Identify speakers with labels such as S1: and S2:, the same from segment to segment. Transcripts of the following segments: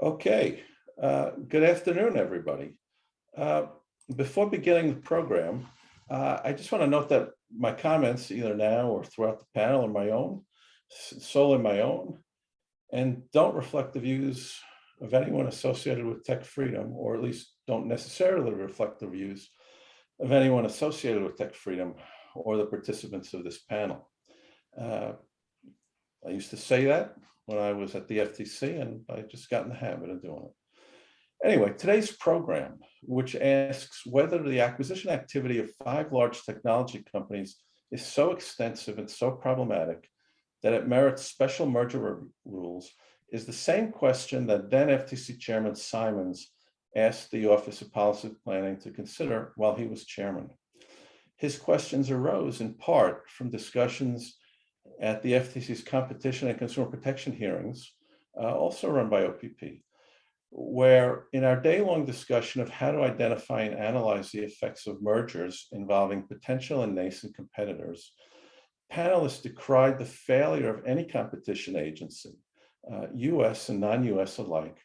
S1: Okay, good afternoon, everybody. Uh, Before beginning the program, I just want to note that my comments, either now or throughout the panel, are my own, solely my own, and don't reflect the views of anyone associated with TechFreedom, or at least don't necessarily reflect the views of anyone associated with TechFreedom or the participants of this panel. Uh, I used to say that when I was at the FTC, and I just got in the habit of doing it. Anyway, today's program, which asks whether the acquisition activity of 5 large technology companies is so extensive and so problematic that it merits special merger rules, is the same question that then FTC Chairman Simons asked the Office of Policy Planning to consider while he was chairman. His questions arose in part from discussions at the FTC's Competition and Consumer Protection hearings, also run by OPP, where in our day-long discussion of how to identify and analyze the effects of mergers involving potential and nascent competitors, panelists decried the failure of any competition agency, US and non-US alike,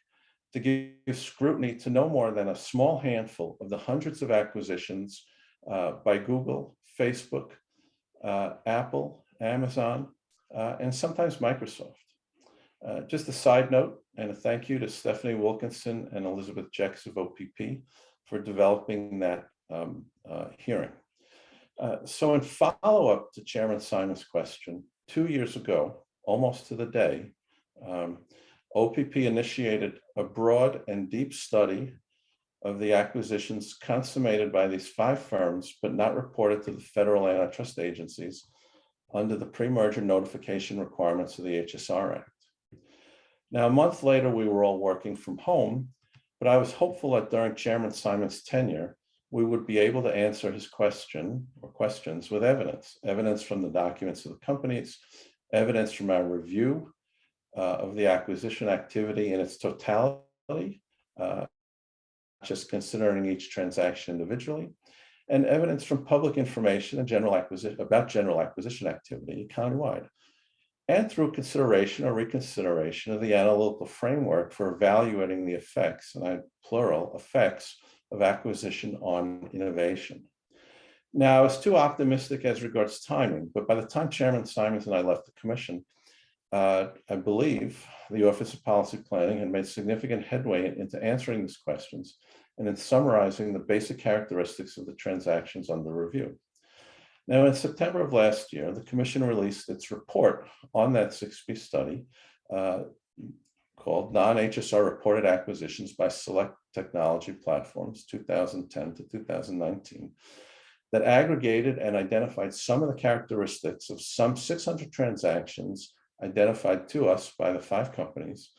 S1: to give scrutiny to no more than a small handful of the hundreds of acquisitions by Google, Facebook, Apple, Amazon, and sometimes Microsoft. Just a side note and a thank you to Stephanie Wilkinson and Elizabeth Jex of OPP for developing that hearing. So in follow-up to Chairman Simon's question, 2 years ago, almost to the day, OPP initiated a broad and deep study of the acquisitions consummated by these 5 firms, but not reported to the federal antitrust agencies under the pre-merger notification requirements of the HSR Act. Now, a month later, we were all working from home, but I was hopeful that during Chairman Simon's tenure, we would be able to answer his question or questions with evidence from the documents of the companies, evidence from our review of the acquisition activity in its totality, just considering each transaction individually, and evidence from public information and general acquisition activity economy-wide, and through consideration or reconsideration of the analytical framework for evaluating the effects, and I plural, effects of acquisition on innovation. Now, I was too optimistic as regards timing, but by the time Chairman Simons and I left the commission, I believe the Office of Policy Planning had made significant headway into answering these questions and in summarizing the basic characteristics of the transactions under review. Now, in September of last year, the Commission released its report on that 6B study called Non-HSR Reported Acquisitions by Select Technology Platforms, 2010 to 2019, that aggregated and identified some of the characteristics of some 600 transactions identified to us by the 5 companies,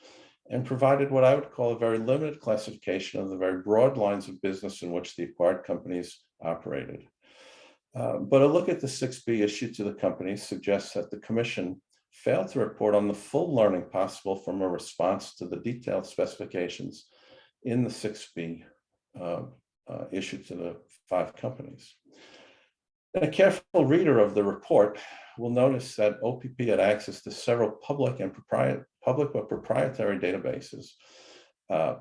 S1: and provided what I would call a very limited classification of the very broad lines of business in which the acquired companies operated. But a look at the 6B issued to the companies suggests that the Commission failed to report on the full learning possible from a response to the detailed specifications in the 6B issued to the 5 companies. And a careful reader of the report will notice that OPP had access to several public but proprietary databases,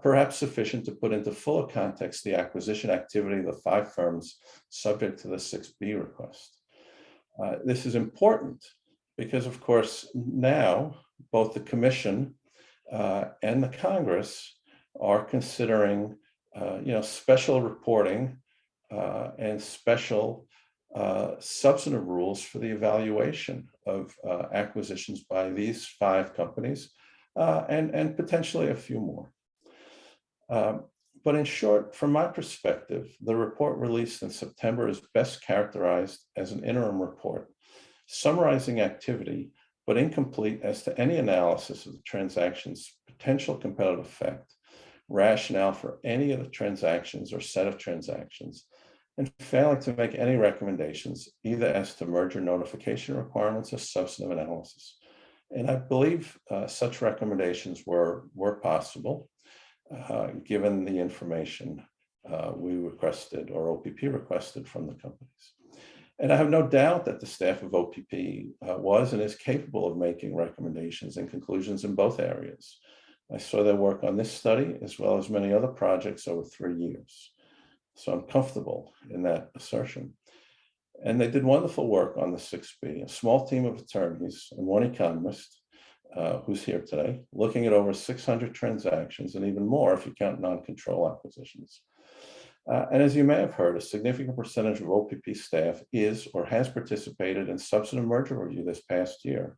S1: perhaps sufficient to put into fuller context the acquisition activity of the 5 firms subject to the 6B request. This is important because, of course, now both the Commission and the Congress are considering, special reporting and special substantive rules for the evaluation of acquisitions by these 5 companies and potentially a few more. But in short, from my perspective, the report released in September is best characterized as an interim report, summarizing activity, but incomplete as to any analysis of the transaction's potential competitive effect, rationale for any of the transactions or set of transactions, and failing to make any recommendations either as to merger notification requirements or substantive analysis. And I believe such recommendations were possible, given the information we requested or OPP requested from the companies. And I have no doubt that the staff of OPP was and is capable of making recommendations and conclusions in both areas. I saw their work on this study as well as many other projects over 3 years. So I'm comfortable in that assertion. And they did wonderful work on the 6B, a small team of attorneys and one economist who's here today, looking at over 600 transactions and even more if you count non-control acquisitions. And as you may have heard, a significant percentage of OPP staff is or has participated in substantive merger review this past year,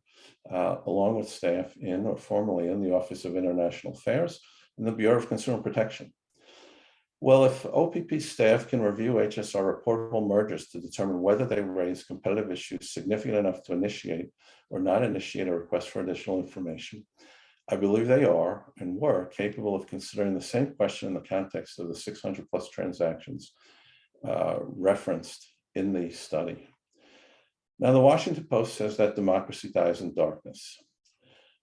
S1: along with staff in or formerly in the Office of International Affairs and the Bureau of Consumer Protection. Well, if OPP staff can review HSR reportable mergers to determine whether they raise competitive issues significant enough to initiate or not initiate a request for additional information, I believe they are and were capable of considering the same question in the context of the 600 plus transactions referenced in the study. Now, the Washington Post says that democracy dies in darkness.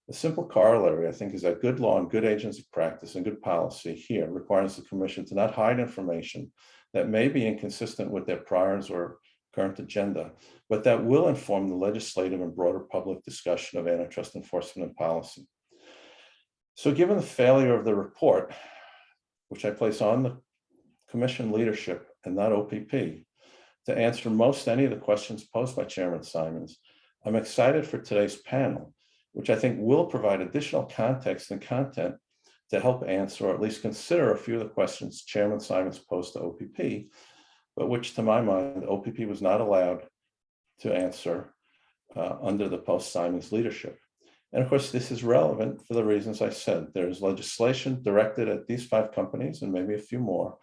S1: The simple corollary, I think, is that good law and good agency practice and good policy here requires the Commission to not hide information that may be inconsistent with their priors or current agenda, but that will inform the legislative and broader public discussion of antitrust enforcement and policy. So given the failure of the report, which I place on the Commission leadership and not OPP, to answer most any of the questions posed by Chairman Simons, I'm excited for today's panel, which I think will provide additional context and content to help answer or at least consider a few of the questions Chairman Simons posed to OPP, but which to my mind, OPP was not allowed to answer under the post-Simons leadership. And of course, this is relevant for the reasons I said. There's legislation directed at these 5 companies and maybe a few more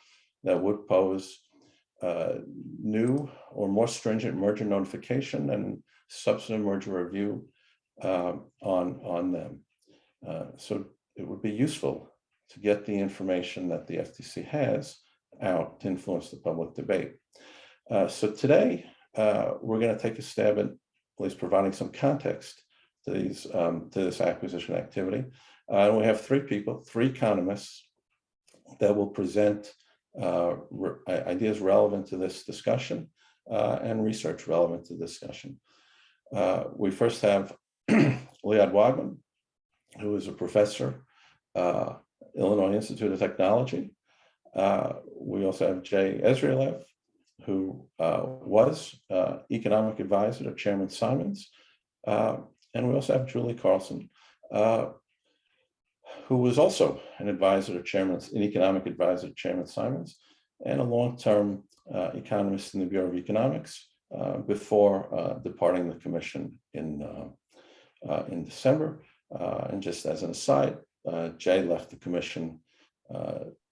S1: that would pose new or more stringent merger notification and substantive merger review on them. So it would be useful to get the information that the FTC has out to influence the public debate. So today, we're going to take a stab at least providing some context to these to this acquisition activity. And we have 3 people, 3 economists that will present ideas relevant to this discussion and research relevant to discussion. We first have Liad Wagman, who is a professor, Illinois Institute of Technology. We also have Jay Ezrailev, who was economic advisor to Chairman Simons. And we also have Julie Carlson, who was also an advisor to an economic advisor to Chairman Simons, and a long-term economist in the Bureau of Economics before departing the Commission in December. And just as an aside, Jay left the Commission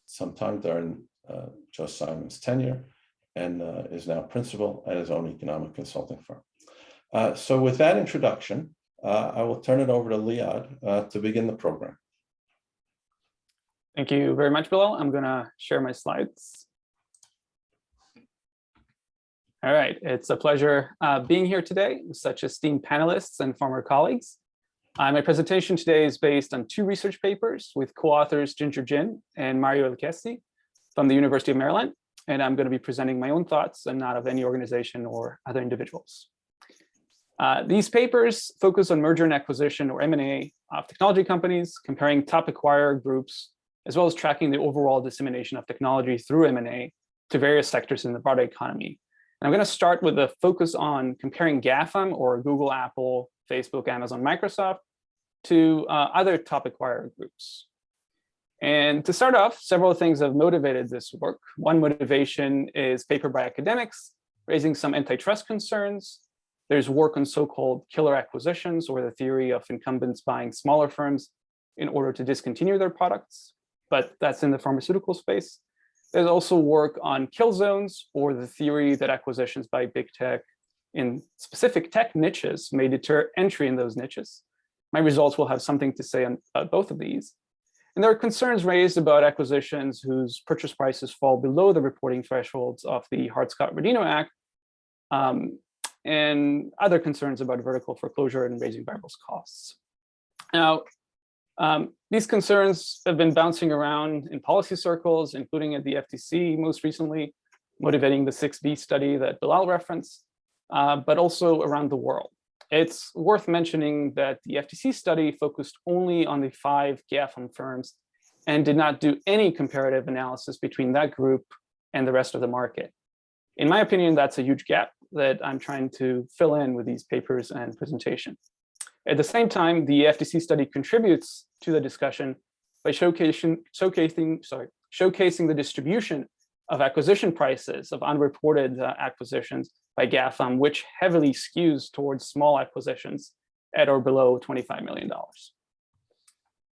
S1: sometime during Joe Simons' tenure and is now principal at his own economic consulting firm. So with that introduction, I will turn it over to Liad to begin the program.
S2: Thank you very much, Bilal. I'm going to share my slides. All right, it's a pleasure being here today with such esteemed panelists and former colleagues. My presentation today is based on 2 research papers with co-authors Ginger Jin and Mario Elkesti from the University of Maryland, and I'm going to be presenting my own thoughts and not of any organization or other individuals. These papers focus on merger and acquisition, or M&A, of technology companies, comparing top acquirer groups, as well as tracking the overall dissemination of technology through M&A to various sectors in the broader economy. And I'm going to start with a focus on comparing GAFAM, or Google, Apple, Facebook, Amazon, Microsoft, to other top acquirer groups. And to start off, several things have motivated this work. One motivation is paper by academics, raising some antitrust concerns. There's work on so-called killer acquisitions, or the theory of incumbents buying smaller firms in order to discontinue their products, but that's in the pharmaceutical space. There's also work on kill zones, or the theory that acquisitions by big tech in specific tech niches may deter entry in those niches. My results will have something to say about both of these. And there are concerns raised about acquisitions whose purchase prices fall below the reporting thresholds of the Hart-Scott-Rodino Act, and other concerns about vertical foreclosure and raising variable costs. Now, these concerns have been bouncing around in policy circles, including at the FTC most recently, motivating the 6B study that Bilal referenced, but also around the world. It's worth mentioning that the FTC study focused only on the 5 GAFAM firms and did not do any comparative analysis between that group and the rest of the market. In my opinion, that's a huge gap that I'm trying to fill in with these papers and presentation. At the same time, the FTC study contributes to the discussion by showcasing the distribution of acquisition prices of unreported acquisitions by GAFAM, which heavily skews towards small acquisitions at or below $25 million.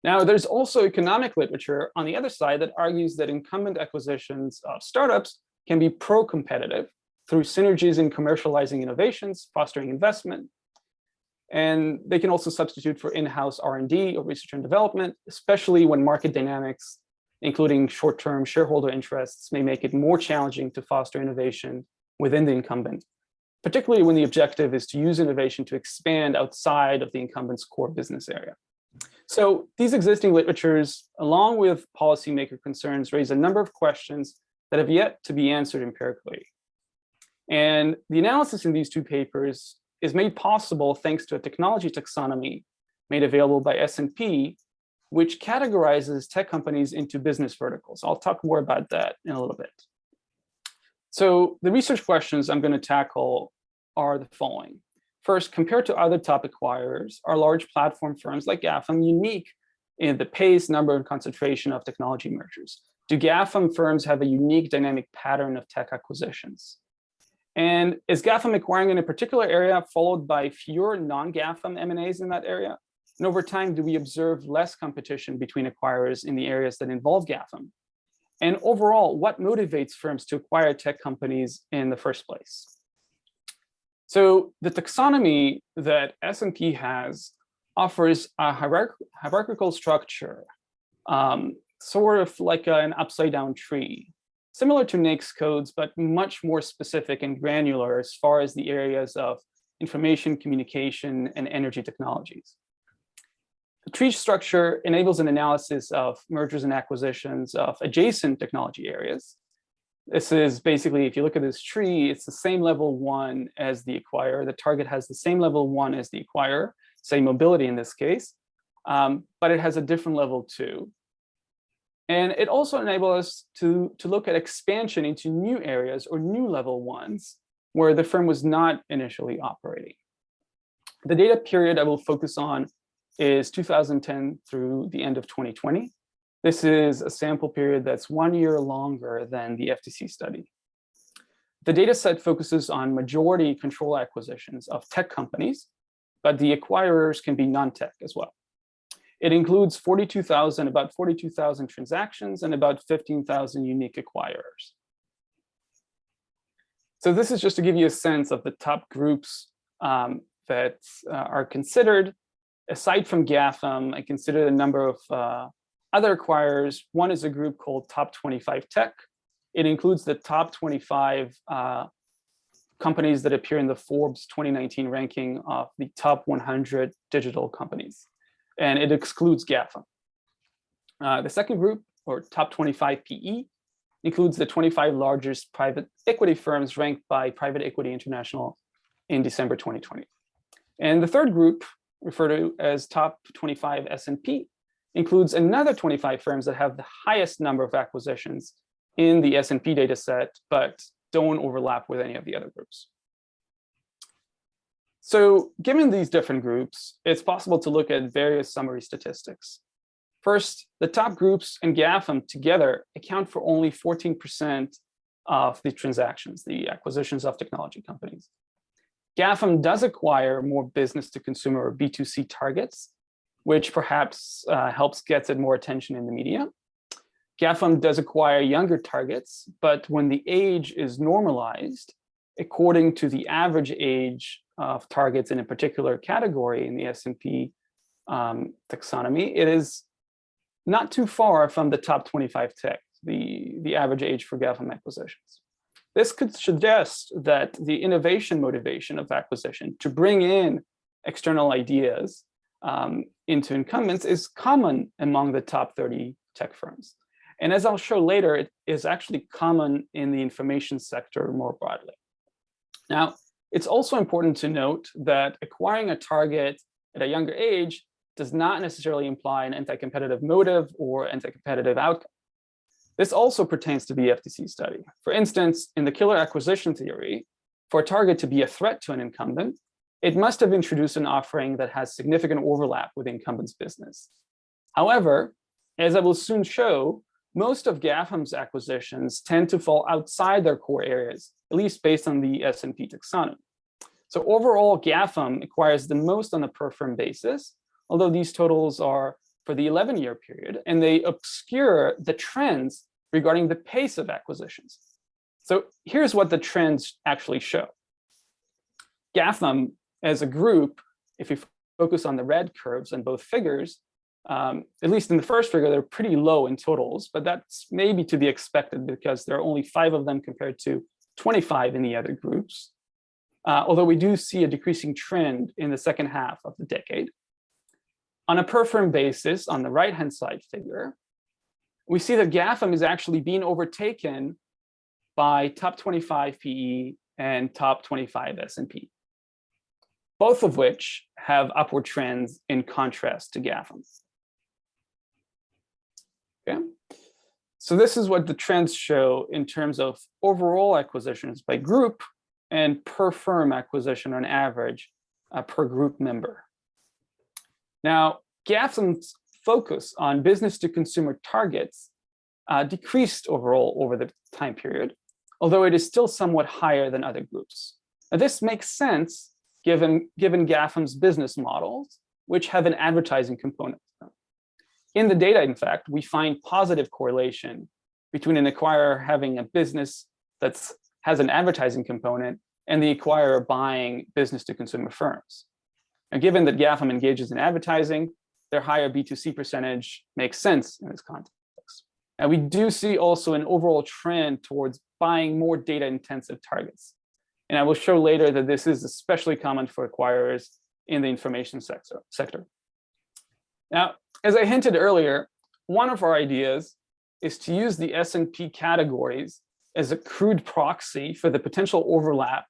S2: Now, there's also economic literature on the other side that argues that incumbent acquisitions of startups can be pro-competitive through synergies in commercializing innovations, fostering investment, and they can also substitute for in-house R&D or research and development, especially when market dynamics, including short-term shareholder interests, may make it more challenging to foster innovation within the incumbent, particularly when the objective is to use innovation to expand outside of the incumbent's core business area. So these existing literatures, along with policymaker concerns, raise a number of questions that have yet to be answered empirically. And the analysis in these 2 papers is made possible thanks to a technology taxonomy made available by S&P, which categorizes tech companies into business verticals. I'll talk more about that in a little bit. So the research questions I'm going to tackle are the following. First, compared to other top acquirers, are large platform firms like GAFAM unique in the pace, number, and concentration of technology mergers? Do GAFAM firms have a unique dynamic pattern of tech acquisitions? And is GAFAM acquiring in a particular area followed by fewer non-GAFAM M&As in that area? And over time, do we observe less competition between acquirers in the areas that involve GAFAM? And overall, what motivates firms to acquire tech companies in the first place? So the taxonomy that S&P has offers a hierarchical structure, sort of like an upside-down tree, similar to NAICS codes, but much more specific and granular as far as the areas of information, communication, and energy technologies. The tree structure enables an analysis of mergers and acquisitions of adjacent technology areas. This is basically, if you look at this tree, it's the same level 1 as the acquirer. The target has the same level 1 as the acquirer, say mobility in this case, but it has a different level 2. And it also enables us to look at expansion into new areas or new level 1s where the firm was not initially operating. The data period I will focus on is 2010 through the end of 2020. This is a sample period that's 1 year longer than the FTC study. The data set focuses on majority control acquisitions of tech companies, but the acquirers can be non-tech as well. It includes about 42,000 transactions and about 15,000 unique acquirers. So this is just to give you a sense of the top groups that are considered. Aside from GAFAM, I consider a number of other acquirers. One is a group called Top 25 Tech. It includes the top 25 companies that appear in the Forbes 2019 ranking of the top 100 digital companies. And it excludes GAFAM. The second group, or Top 25 PE, includes the 25 largest private equity firms ranked by Private Equity International in December 2020. And the third group, referred to as Top 25 S&P, includes another 25 firms that have the highest number of acquisitions in the S&P data set, but don't overlap with any of the other groups. So given these different groups, it's possible to look at various summary statistics. First, the top groups and GAFAM together account for only 14% of the transactions, the acquisitions of technology companies. GAFAM does acquire more business to consumer or B2C targets, which perhaps helps get it more attention in the media. GAFAM does acquire younger targets, but when the age is normalized, according to the average age of targets in a particular category in the S&P taxonomy, it is not too far from the top 25 tech, the average age for GAFAM acquisitions. This could suggest that the innovation motivation of acquisition to bring in external ideas into incumbents is common among the top 30 tech firms. And as I'll show later, it is actually common in the information sector more broadly. Now, It's also important to note that acquiring a target at a younger age does not necessarily imply an anti-competitive motive or anti-competitive outcome. This also pertains to the FTC study. For instance, in the killer acquisition theory, for a target to be a threat to an incumbent, it must have introduced an offering that has significant overlap with the incumbent's business. However, as I will soon show, most of GAFAM's acquisitions tend to fall outside their core areas, at least based on the S&P taxonomy. So overall, GAFAM acquires the most on a per firm basis, although these totals are for the 11-year period, and they obscure the trends regarding the pace of acquisitions. So here's what the trends actually show. GAFAM as a group, if you focus on the red curves in both figures, at least in the first figure, they're pretty low in totals, but that's maybe to be expected because there are only 5 of them compared to 25 in the other groups. Although we do see a decreasing trend in the second half of the decade. On a per firm basis, on the right-hand side figure, we see that GAFAM is actually being overtaken by top 25 PE and top 25 S&P, both of which have upward trends in contrast to GAFAM. Okay, so this is what the trends show in terms of overall acquisitions by group and per firm acquisition on average per group member. Now, GAFAM's focus on business to consumer targets decreased overall over the time period, although it is still somewhat higher than other groups. Now, this makes sense given GAFAM's business models, which have an advertising component. In the data, in fact, we find positive correlation between an acquirer having a business that has an advertising component and the acquirer buying business to consumer firms. And given that GAFAM engages in advertising, their higher B2C percentage makes sense in this context. And we do see also an overall trend towards buying more data intensive targets. And I will show later that this is especially common for acquirers in the information sector. Now, as I hinted earlier, one of our ideas is to use the S&P categories as a crude proxy for the potential overlap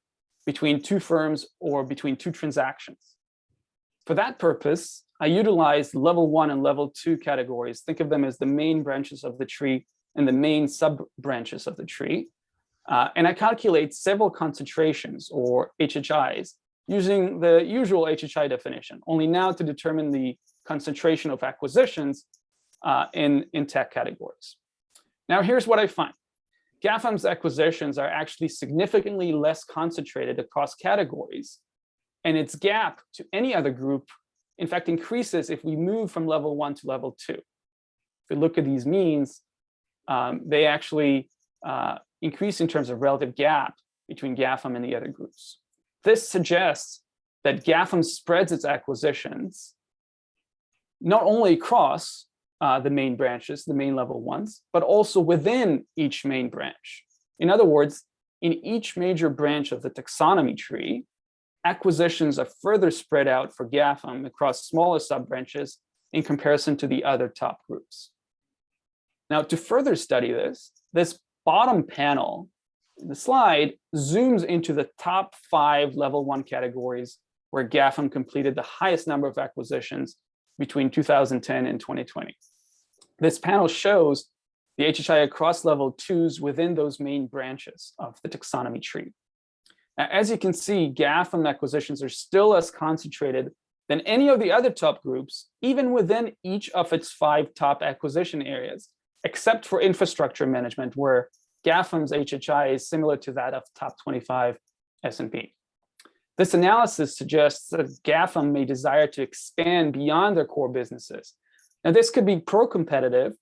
S2: between 2 firms or between 2 transactions. For that purpose, I utilize level 1 and level 2 categories. Think of them as the main branches of the tree and the main sub-branches of the tree. And I calculate several concentrations, or HHIs, using the usual HHI definition, only now to determine the concentration of acquisitions in tech categories. Now, here's what I find. GAFAM's acquisitions are actually significantly less concentrated across categories, and its gap to any other group, in fact, increases if we move from level 1 to level 2. If we look at these means, they actually increase in terms of relative gap between GAFAM and the other groups. This suggests that GAFAM spreads its acquisitions not only across the main branches, the main level ones, but also within each main branch. In other words, in each major branch of the taxonomy tree, acquisitions are further spread out for GAFAM across smaller sub-branches in comparison to the other top groups. Now, to further study this bottom panel in the slide zooms into the top 5 level 1 categories where GAFAM completed the highest number of acquisitions between 2010 and 2020. This panel shows the HHI across level 2s within those main branches of the taxonomy tree. Now, as you can see, GAFAM acquisitions are still less concentrated than any of the other top groups, even within each of its 5 top acquisition areas, except for infrastructure management, where GAFAM's HHI is similar to that of top 25 S&P. This analysis suggests that GAFAM may desire to expand beyond their core businesses. Now, this could be pro-competitive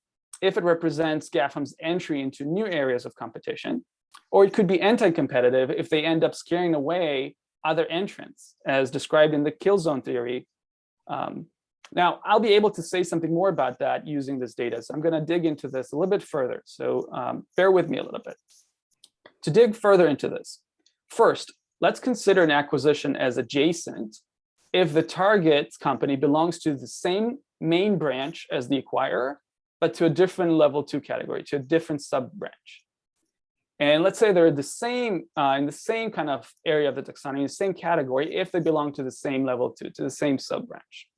S2: if it represents GAFAM's entry into new areas of competition, or it could be anti-competitive if they end up scaring away other entrants, as described in the kill zone theory. Now, I'll be able to say something more about that using this data, so I'm going to dig into this a little bit further. So bear with me a little bit. To dig further into this, first, let's consider an acquisition as adjacent if the target company belongs to the same main branch as the acquirer, but to a different level 2 category, to a different sub-branch. And let's say they're the same in the same kind of area of the taxonomy, the same category, if they belong to the same level two, to the same sub-branch.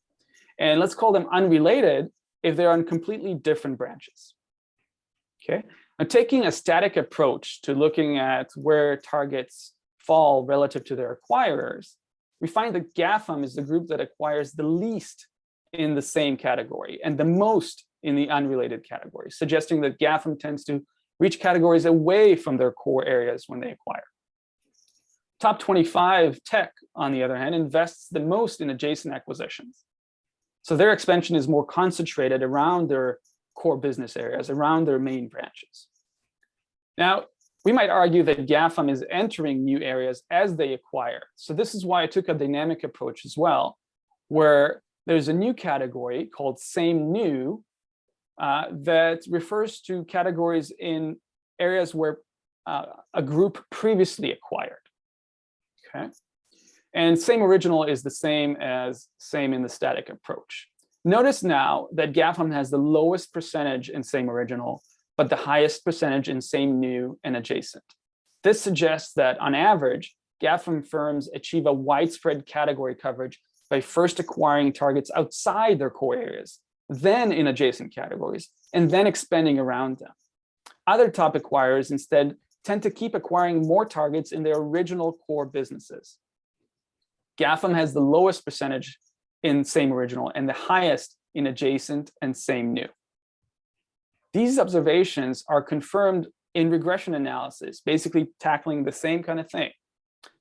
S2: And let's call them unrelated if they're on completely different branches. Okay. Now, taking a static approach to looking at where targets fall relative to their acquirers, we find that GAFAM is the group that acquires the least in the same category and the most in the unrelated category, suggesting that GAFAM tends to reach categories away from their core areas when they acquire. Top 25 tech, on the other hand, invests the most in adjacent acquisitions. So their expansion is more concentrated around their core business areas, around their main branches. Now, we might argue that GAFAM is entering new areas as they acquire. So this is why I took a dynamic approach as well, where there's a new category called same new that refers to categories in areas where a group previously acquired. Okay. And same original is the same as same in the static approach. Notice now that GAFAM has the lowest percentage in same original, but the highest percentage in same new and adjacent. This suggests that on average, GAFAM firms achieve a widespread category coverage by first acquiring targets outside their core areas, then in adjacent categories, and then expanding around them. Other top acquirers instead tend to keep acquiring more targets in their original core businesses. GAFAM has the lowest percentage in same original and the highest in adjacent and same new. These observations are confirmed in regression analysis, basically tackling the same kind of thing.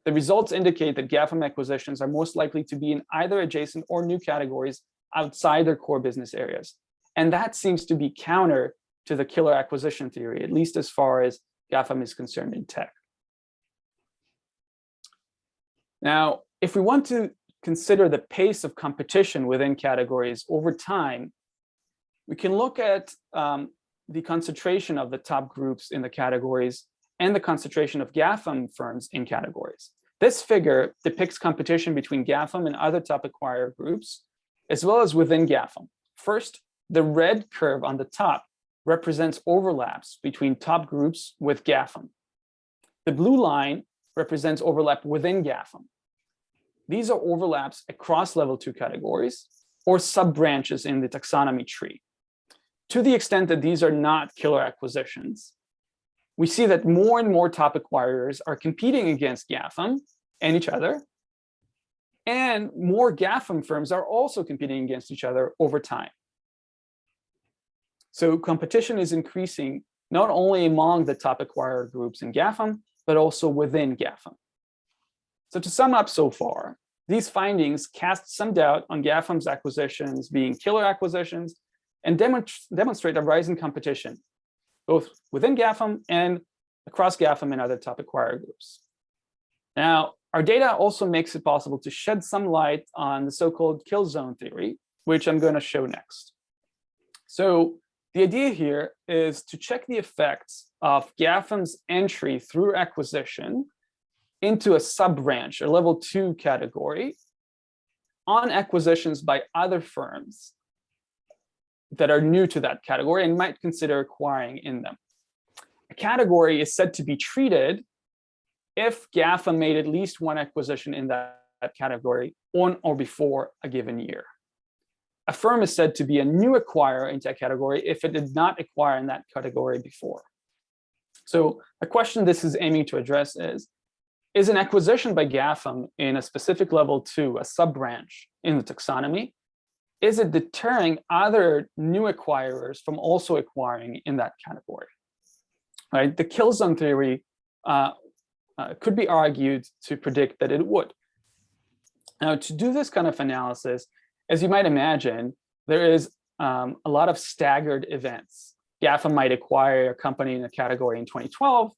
S2: The results indicate that GAFAM acquisitions are most likely to be in either adjacent or new categories outside their core business areas. And that seems to be counter to the killer acquisition theory, at least as far as GAFAM is concerned in tech. Now, if we want to consider the pace of competition within categories over time, we can look at the concentration of the top groups in the categories and the concentration of GAFAM firms in categories. This figure depicts competition between GAFAM and other top acquirer groups, as well as within GAFAM. First, the red curve on the top represents overlaps between top groups with GAFAM. The blue line represents overlap within GAFAM. These are overlaps across level 2 categories or sub-branches in the taxonomy tree. To the extent that these are not killer acquisitions, we see that more and more top acquirers are competing against GAFAM and each other, and more GAFAM firms are also competing against each other over time. So competition is increasing not only among the top acquirer groups in GAFAM, but also within GAFAM. So to sum up so far, these findings cast some doubt on GAFAM's acquisitions being killer acquisitions and demonstrate a rise in competition, both within GAFAM and across GAFAM and other top acquirer groups. Now, our data also makes it possible to shed some light on the so-called kill zone theory, which I'm going to show next. So the idea here is to check the effects of GAFAM's entry through acquisition into a sub-branch or level 2 category on acquisitions by other firms that are new to that category and might consider acquiring in them. A category is said to be treated if GAFAM made at least one acquisition in that category on or before a given year. A firm is said to be a new acquirer into a category if it did not acquire in that category before. So a question this is aiming to address is an acquisition by GAFAM in a specific level 2, a sub-branch in the taxonomy, is it deterring other new acquirers from also acquiring in that category? Right? The kill zone theory could be argued to predict that it would. Now, to do this kind of analysis, as you might imagine, there is a lot of staggered events. GAFAM might acquire a company in a category in 2012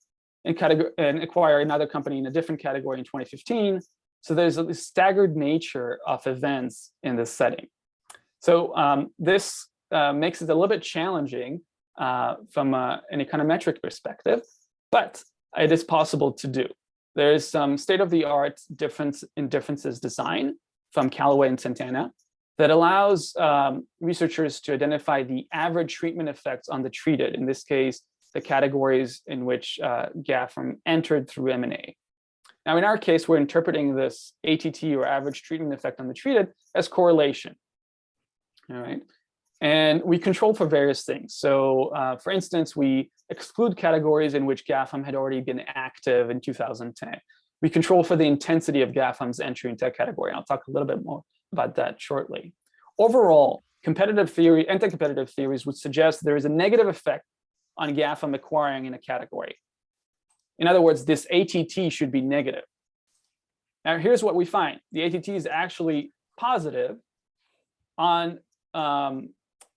S2: and acquire another company in a different category in 2015. So there's a staggered nature of events in this setting. So this makes it a little bit challenging from an econometric perspective, but it is possible to do. There is some state-of-the-art differences design from Callaway and Santana that allows researchers to identify the average treatment effects on the treated, in this case, the categories in which GAFAM entered through M&A. Now, in our case, we're interpreting this ATT, or average treatment effect on the treated, as correlation. All right. And we control for various things. So for instance, we exclude categories in which GAFAM had already been active in 2010. We control for the intensity of GAFAM's entry into that category. And I'll talk a little bit more about that shortly. Overall, competitive theory, anti-competitive theories would suggest there is a negative effect on GAFAM acquiring in a category. In other words, this ATT should be negative. Now, here's what we find. The ATT is actually positive on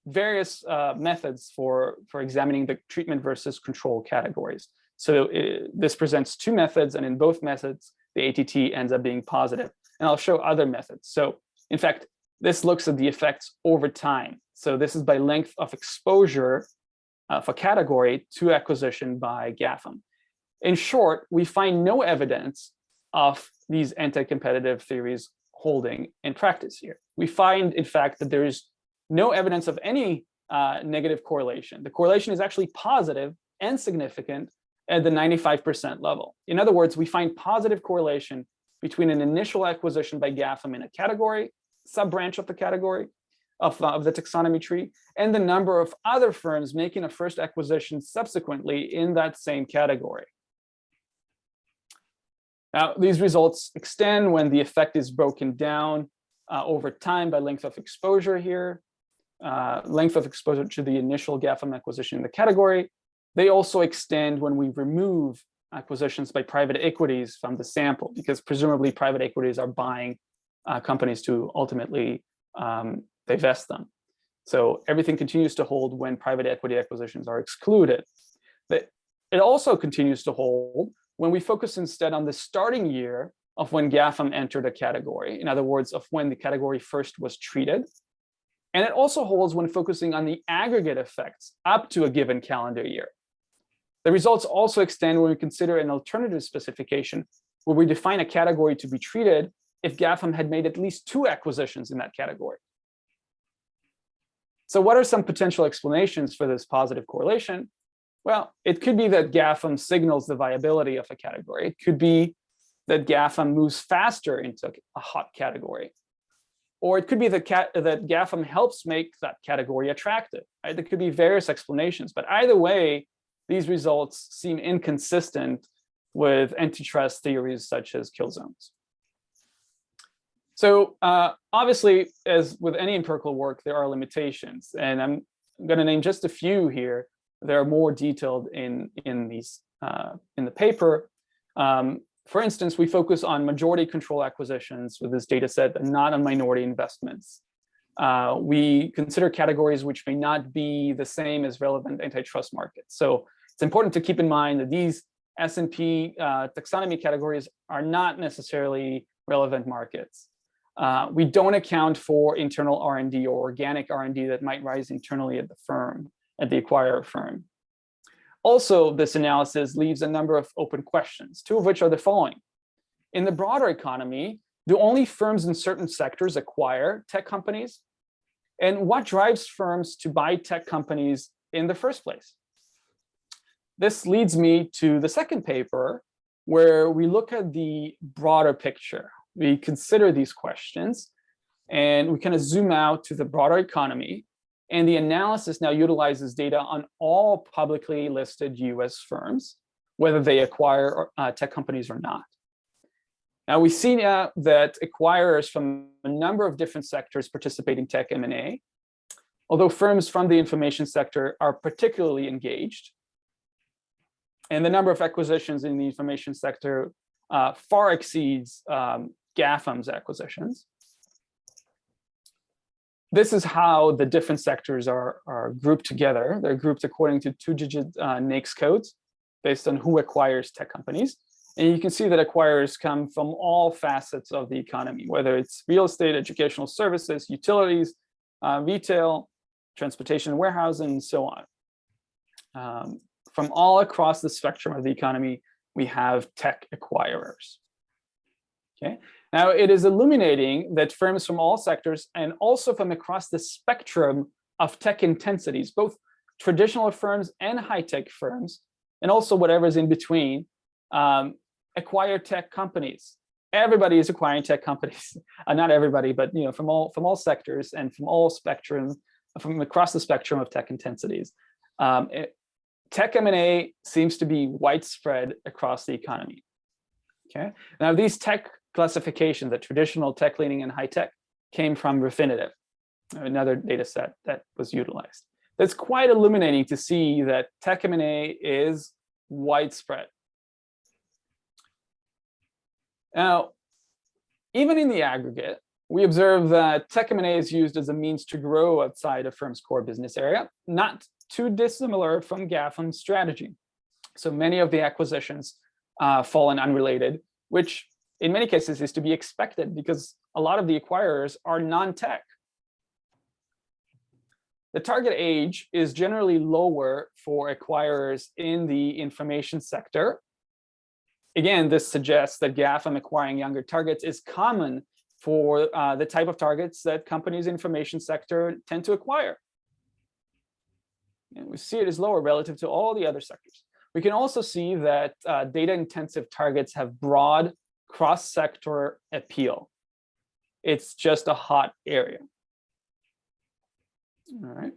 S2: various methods for examining the treatment versus control categories. So this presents two methods, and in both methods, the ATT ends up being positive. And I'll show other methods. So in fact, this looks at the effects over time. So this is by length of exposure for category to acquisition by GAFAM. In short, we find no evidence of these anti-competitive theories holding in practice here. We find, in fact, that there is no evidence of any negative correlation. The correlation is actually positive and significant at the 95% level. In other words, we find positive correlation between an initial acquisition by GAFAM in a category, sub-branch of the category of the taxonomy tree, and the number of other firms making a first acquisition subsequently in that same category. Now, these results extend when the effect is broken down over time by length of exposure here, length of exposure to the initial GAFAM acquisition in the category. They also extend when we remove acquisitions by private equities from the sample, because presumably private equities are buying companies to ultimately divest them. So everything continues to hold when private equity acquisitions are excluded. But it also continues to hold when we focus instead on the starting year of when GAFAM entered a category, in other words, of when the category first was treated. And it also holds when focusing on the aggregate effects up to a given calendar year. The results also extend when we consider an alternative specification where we define a category to be treated if GAFAM had made at least 2 acquisitions in that category. So what are some potential explanations for this positive correlation? Well, it could be that GAFAM signals the viability of a category. It could be that GAFAM moves faster into a hot category. Or it could be that GAFAM helps make that category attractive. Right? There could be various explanations, but either way, these results seem inconsistent with antitrust theories such as kill zones. So obviously, as with any empirical work, there are limitations, and I'm going to name just a few here. They're more detailed in the paper. For instance, we focus on majority control acquisitions with this data set and not on minority investments. We consider categories which may not be the same as relevant antitrust markets. So it's important to keep in mind that these S&P taxonomy categories are not necessarily relevant markets. We don't account for internal R&D or organic R&D that might rise internally at the firm, at the acquirer firm. Also, this analysis leaves a number of open questions, 2 of which are the following. In the broader economy, do only firms in certain sectors acquire tech companies? And what drives firms to buy tech companies in the first place? This leads me to the second paper, where we look at the broader picture. We consider these questions, and we kind of zoom out to the broader economy. And the analysis now utilizes data on all publicly listed US firms, whether they acquire tech companies or not. Now, we see now that acquirers from a number of different sectors participate in tech M&A, although firms from the information sector are particularly engaged. And the number of acquisitions in the information sector far exceeds GAFAM's acquisitions. This is how the different sectors are grouped together. They're grouped according to 2-digit NAICS codes based on who acquires tech companies. And you can see that acquirers come from all facets of the economy, whether it's real estate, educational services, utilities, retail, transportation and warehousing, and so on. From all across the spectrum of the economy, we have tech acquirers. Okay. Now, it is illuminating that firms from all sectors and also from across the spectrum of tech intensities, both traditional firms and high-tech firms, and also whatever's in between, acquire tech companies. Everybody is acquiring tech companies. Not everybody, but from all sectors and from all spectrum, from across the spectrum of tech intensities. Tech M&A seems to be widespread across the economy. Okay. Now these tech classifications, the traditional tech leaning and high tech, came from Refinitiv, another data set that was utilized. It's quite illuminating to see that tech M&A is widespread. Now, even in the aggregate, we observe that tech M&A is used as a means to grow outside a firm's core business area, not too dissimilar from GAFAM's strategy. So many of the acquisitions fall in unrelated, which in many cases is to be expected because a lot of the acquirers are non-tech. The target age is generally lower for acquirers in the information sector. Again, this suggests that GAFAM acquiring younger targets is common for the type of targets that companies in the information sector tend to acquire. And we see it as lower relative to all the other sectors. We can also see that data-intensive targets have broad cross-sector appeal. It's just a hot area. All right.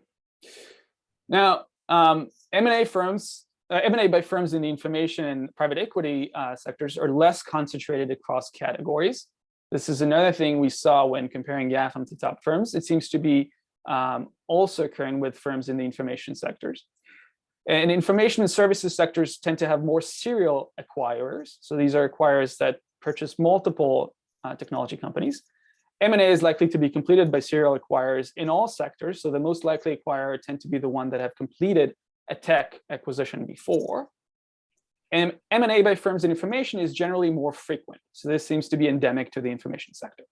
S2: Now, M&A by firms in the information and private equity sectors are less concentrated across categories. This is another thing we saw when comparing GAFAM to top firms. It seems to be also occurring with firms in the information sectors. And information and services sectors tend to have more serial acquirers. So these are acquirers that purchase multiple technology companies. M&A is likely to be completed by serial acquirers in all sectors. So the most likely acquirer tend to be the one that have completed a tech acquisition before. And M&A by firms in information is generally more frequent. So this seems to be endemic to the information sector.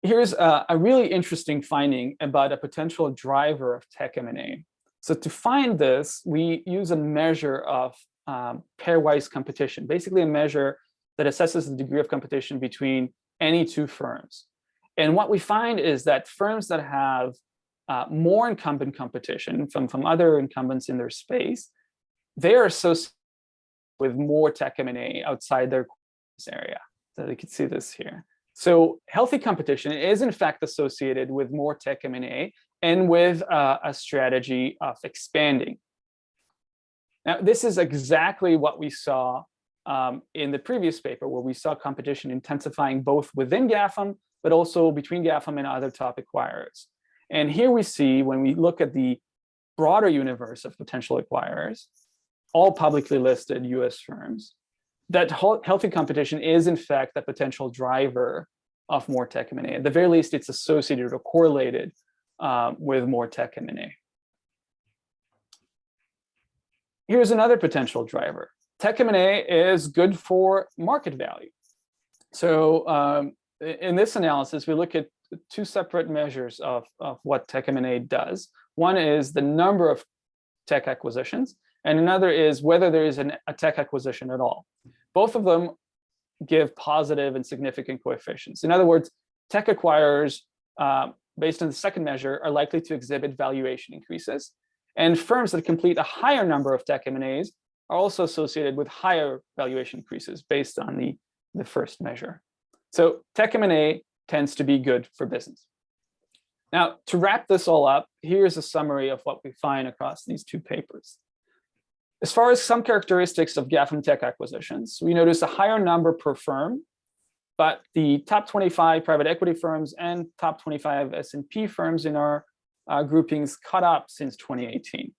S2: Here's a really interesting finding about a potential driver of tech M&A. So to find this, we use a measure of pairwise competition, basically a measure that assesses the degree of competition between any two firms. And what we find is that firms that have more incumbent competition from other incumbents in their space, they are associated with more tech M&A outside their area. So you can see this here. So healthy competition is in fact associated with more tech M&A and with a strategy of expanding. Now, this is exactly what we saw in the previous paper, where we saw competition intensifying both within GAFAM, but also between GAFAM and other top acquirers. And here we see, when we look at the broader universe of potential acquirers, all publicly listed US firms, that healthy competition is in fact a potential driver of more tech M&A. At the very least, it's associated or correlated with more tech M&A. Here's another potential driver. Tech M&A is good for market value. So in this analysis, we look at two separate measures of what tech M&A does. One is the number of tech acquisitions, and another is whether there is a tech acquisition at all. Both of them give positive and significant coefficients. In other words, tech acquirers, based on the second measure, are likely to exhibit valuation increases. And firms that complete a higher number of tech M&As are also associated with higher valuation increases based on the first measure. So tech M&A tends to be good for business. Now, to wrap this all up, here's a summary of what we find across these two papers. As far as some characteristics of GAFAM tech acquisitions, we notice a higher number per firm, but the top 25 private equity firms and top 25 S&P firms in our groupings caught up since 2018.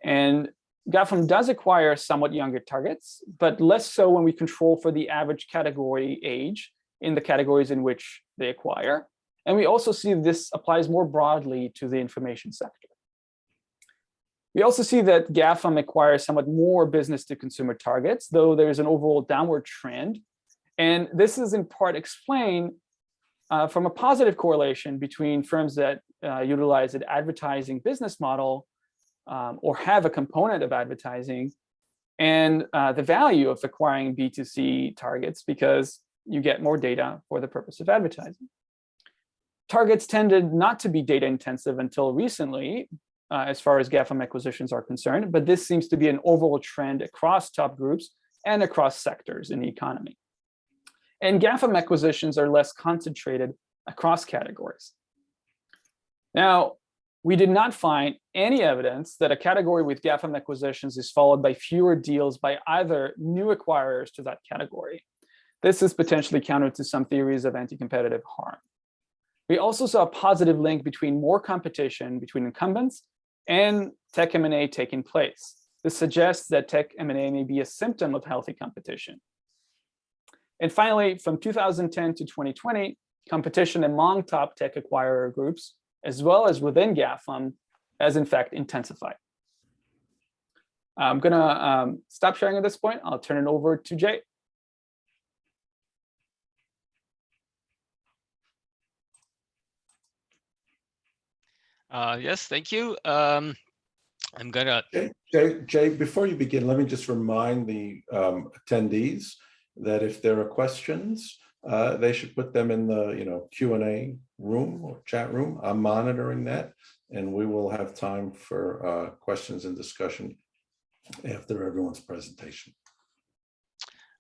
S2: And GAFAM does acquire somewhat younger targets, but less so when we control for the average category age in the categories in which they acquire. And we also see this applies more broadly to the information sector. We also see that GAFAM acquires somewhat more business to consumer targets, though there's an overall downward trend. And this is in part explained from a positive correlation between firms that utilize an advertising business model or have a component of advertising and the value of acquiring B2C targets, because you get more data for the purpose of advertising. Targets tended not to be data intensive until recently, as far as GAFAM acquisitions are concerned, but this seems to be an overall trend across top groups and across sectors in the economy. And GAFAM acquisitions are less concentrated across categories. Now, we did not find any evidence that a category with GAFAM acquisitions is followed by fewer deals by either new acquirers to that category. This is potentially counter to some theories of anti-competitive harm. We also saw a positive link between more competition between incumbents and tech M&A taking place. This suggests that tech M&A may be a symptom of healthy competition. And finally, from 2010 to 2020, competition among top tech acquirer groups, as well as within GAFAM, has in fact intensified. I'm gonna stop sharing at this point. I'll turn it over to Jay.
S3: Yes, thank you. I'm gonna.
S1: Jay, before you begin, let me just remind the attendees that if there are questions, they should put them in the Q&A room or chat room. I'm monitoring that, and we will have time for questions and discussion after everyone's presentation.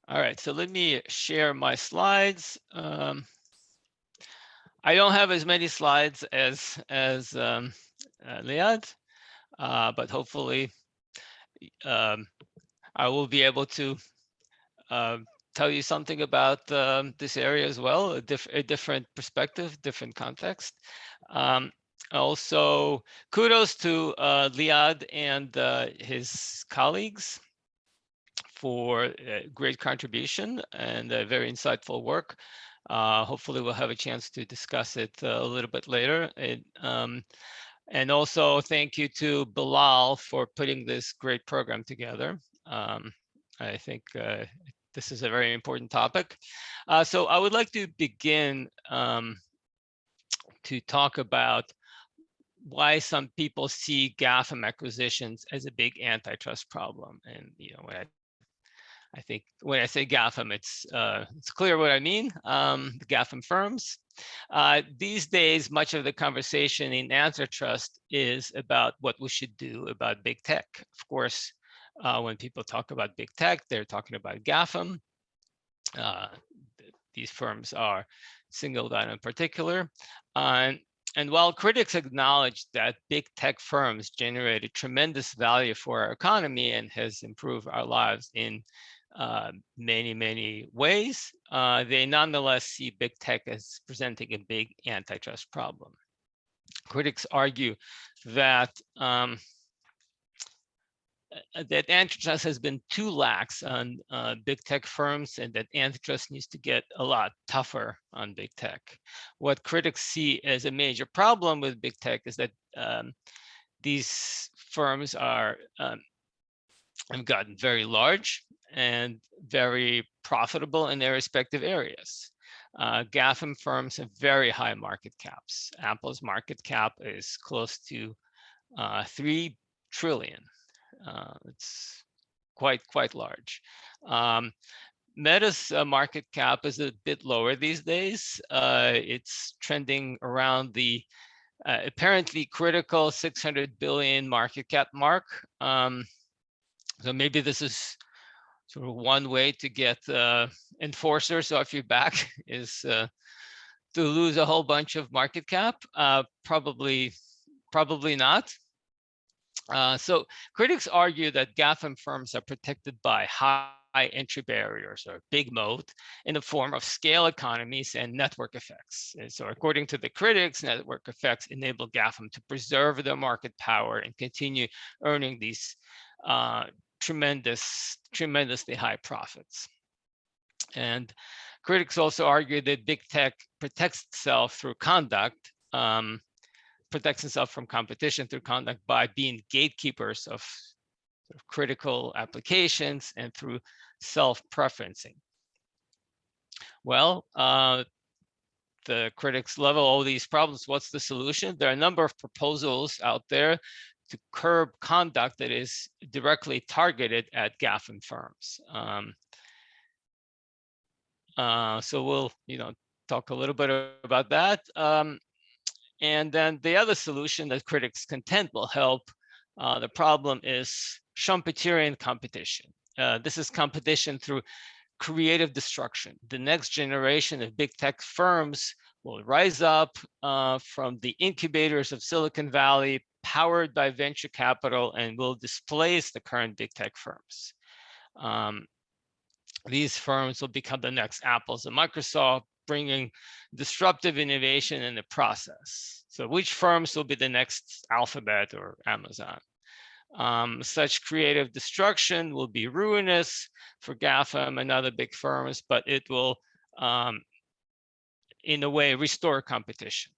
S3: All right, so let me share my slides. I don't have as many slides as Liad, but hopefully I will be able to tell you something about this area as well, a different perspective, different context. Also, kudos to Liad and his colleagues for great contribution and very insightful work. Hopefully we'll have a chance to discuss it a little bit later. And also thank you to Bilal for putting this great program together. I think this is a very important topic. So I would like to begin to talk about why some people see GAFAM acquisitions as a big antitrust problem. And I think when I say GAFAM, it's clear what I mean. The GAFAM firms. These days, much of the conversation in antitrust is about what we should do about big tech. Of course, when people talk about big tech, they're talking about GAFAM. These firms are singled out in particular. And while critics acknowledge that big tech firms generated tremendous value for our economy and has improved our lives in many, many ways, they nonetheless see big tech as presenting a big antitrust problem. Critics argue that that antitrust has been too lax on big tech firms and that antitrust needs to get a lot tougher on big tech. What critics see as a major problem with big tech is that these firms are have gotten very large and very profitable in their respective areas. GAFAM firms have very high market caps. Apple's market cap is close to 3 trillion. It's quite large. Meta's market cap is a bit lower these days. It's trending around the apparently critical 600 billion market cap mark. So maybe this is sort of one way to get enforcers off your back is to lose a whole bunch of market cap. Probably not. So critics argue that GAFAM firms are protected by high entry barriers or big moat in the form of scale economies and network effects. And so according to the critics, network effects enable GAFAM to preserve their market power and continue earning these tremendously high profits. And critics also argue that big tech protects itself through conduct, protects itself from competition through conduct by being gatekeepers of critical applications and through self-preferencing. Well, the critics level all these problems. What's the solution? There are a number of proposals out there to curb conduct that is directly targeted at GAFAM firms. So we'll talk a little bit about that. And then the other solution that critics contend will help the problem is Schumpeterian competition. This is competition through creative destruction. The next generation of big tech firms will rise up from the incubators of Silicon Valley, powered by venture capital, and will displace the current big tech firms. These firms will become the next Apples and Microsoft, bringing disruptive innovation in the process. So which firms will be the next Alphabet or Amazon? Such creative destruction will be ruinous for GAFAM and other big firms, but it will, in a way, restore competition.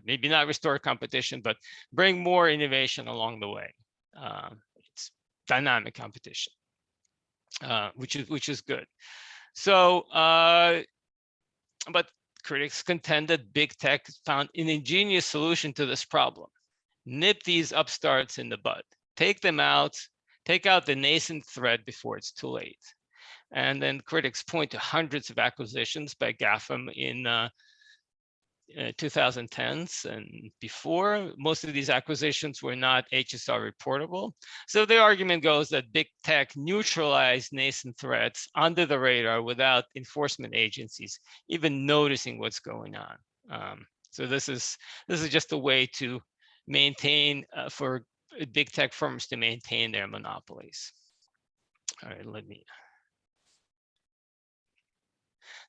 S3: Maybe not restore competition, but bring more innovation along the way. It's dynamic competition, which is good. So, but critics contend that big tech found an ingenious solution to this problem. Nip these upstarts in the bud. Take them out, take out the nascent threat before it's too late. And then critics point to hundreds of acquisitions by GAFAM in 2010s and before. Most of these acquisitions were not HSR reportable. So the argument goes that big tech neutralized nascent threats under the radar without enforcement agencies even noticing what's going on. So this is just a way to maintain for big tech firms to maintain their monopolies. All right,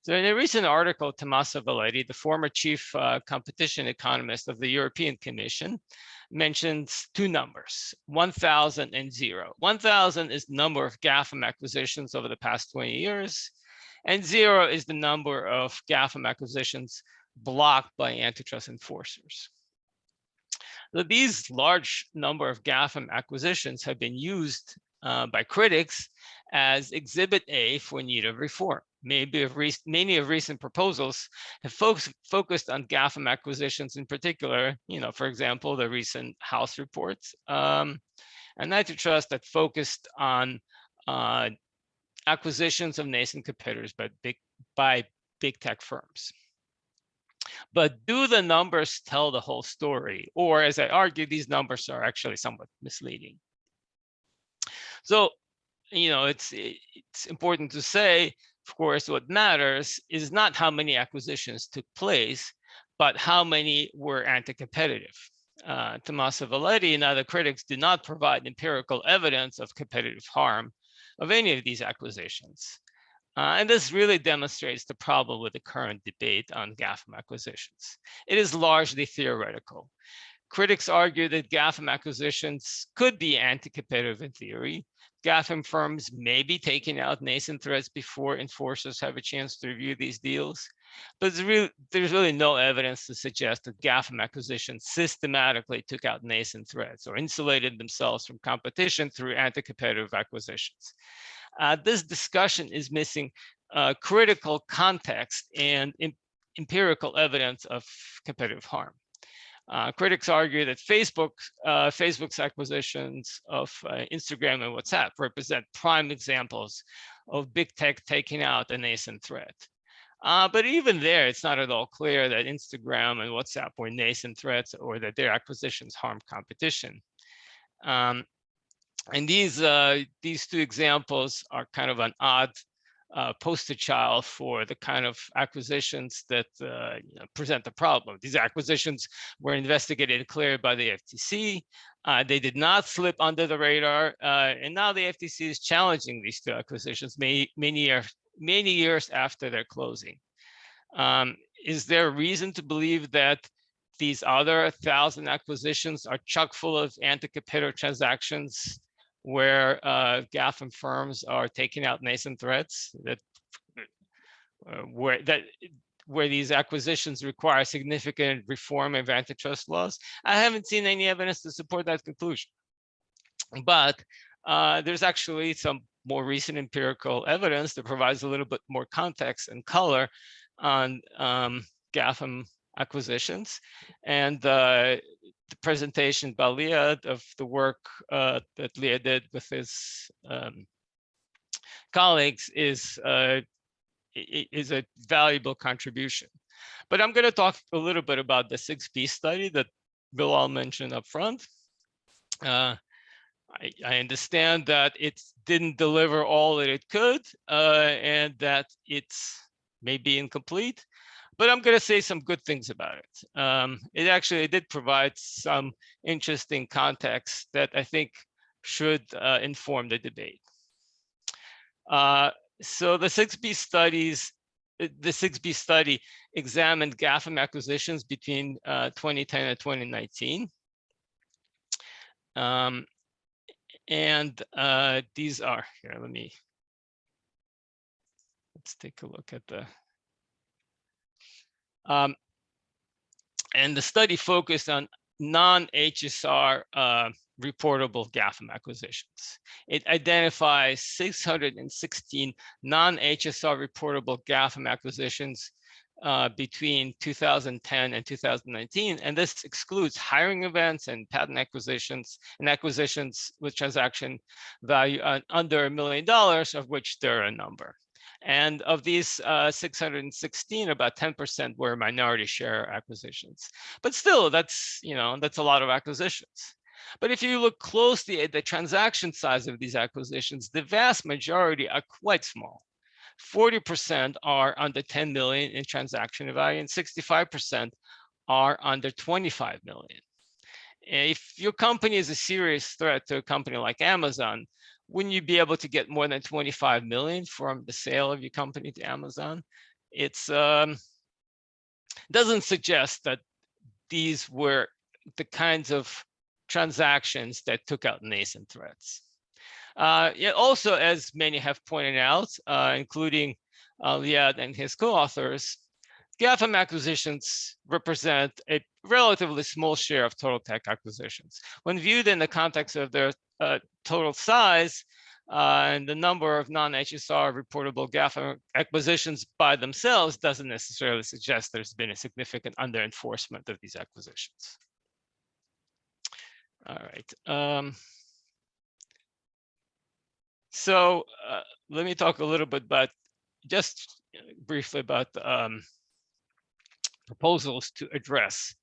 S3: So in a recent article, Tommaso Valletti, the former chief competition economist of the European Commission, mentions two numbers, 1,000 and 0. 1,000 is the number of GAFAM acquisitions over the past 20 years, and 0 is the number of GAFAM acquisitions blocked by antitrust enforcers. So these large number of GAFAM acquisitions have been used by critics as Exhibit A for need of reform. Many of recent proposals have focused on GAFAM acquisitions in particular, for example, the recent House reports, and antitrust that focused on acquisitions of nascent competitors by big tech firms. But do the numbers tell the whole story? Or, as I argue, these numbers are actually somewhat misleading. So, it's important to say, of course, what matters is not how many acquisitions took place, but how many were anti-competitive. Tommaso Valletti and other critics do not provide empirical evidence of competitive harm of any of these acquisitions. And this really demonstrates the problem with the current debate on GAFAM acquisitions. It is largely theoretical. Critics argue that GAFAM acquisitions could be anti-competitive in theory. GAFAM firms may be taking out nascent threats before enforcers have a chance to review these deals. But there's really no evidence to suggest that GAFAM acquisitions systematically took out nascent threats or insulated themselves from competition through anti-competitive acquisitions. This discussion is missing critical context and empirical evidence of competitive harm. Critics argue that Facebook's acquisitions of Instagram and WhatsApp represent prime examples of big tech taking out a nascent threat. But even there, it's not at all clear that Instagram and WhatsApp were nascent threats or that their acquisitions harmed competition. And these two examples are kind of an odd poster child for the kind of acquisitions that present the problem. These acquisitions were investigated and cleared by the FTC. They did not slip under the radar, and now the FTC is challenging these two acquisitions many years after their closing. Is there a reason to believe that these other 1,000 acquisitions are chock full of anti-competitive transactions where GAFAM firms are taking out nascent threats, where these acquisitions require significant reform of antitrust laws? I haven't seen any evidence to support that conclusion. But there's actually some more recent empirical evidence that provides a little bit more context and color on GAFAM acquisitions. And the presentation by Leah of the work that Leah did with his colleagues is a valuable contribution. But I'm going to talk a little bit about the 6B study that Bilal mentioned up front. I understand that it didn't deliver all that it could, and that it's maybe incomplete, but I'm going to say some good things about it. It did provide some interesting context that I think should inform the debate. So the 6B study examined GAFAM acquisitions between 2010 and 2019. These are here. Let's take a look at the. And the study focused on non-HSR reportable GAFAM acquisitions. It identifies 616 non-HSR reportable GAFAM acquisitions between 2010 and 2019, and this excludes hiring events and patent acquisitions and acquisitions with transaction value under $1 million, of which there are a number. And of these 616, about 10% were minority share acquisitions. But still, that's a lot of acquisitions. But if you look closely at the transaction size of these acquisitions, the vast majority are quite small. 40% are under 10 million in transaction value, and 65% are under 25 million. If your company is a serious threat to a company like Amazon, wouldn't you be able to get more than 25 million from the sale of your company to Amazon? It's doesn't suggest that these were the kinds of transactions that took out nascent threats. Also, as many have pointed out, including Liad and his co-authors, GAFAM acquisitions represent a relatively small share of total tech acquisitions. When viewed in the context of their total size and the number of non-HSR reportable GAFAM acquisitions by themselves doesn't necessarily suggest there's been a significant under-enforcement of these acquisitions. All right. So let me talk a little bit about, just briefly about proposals to address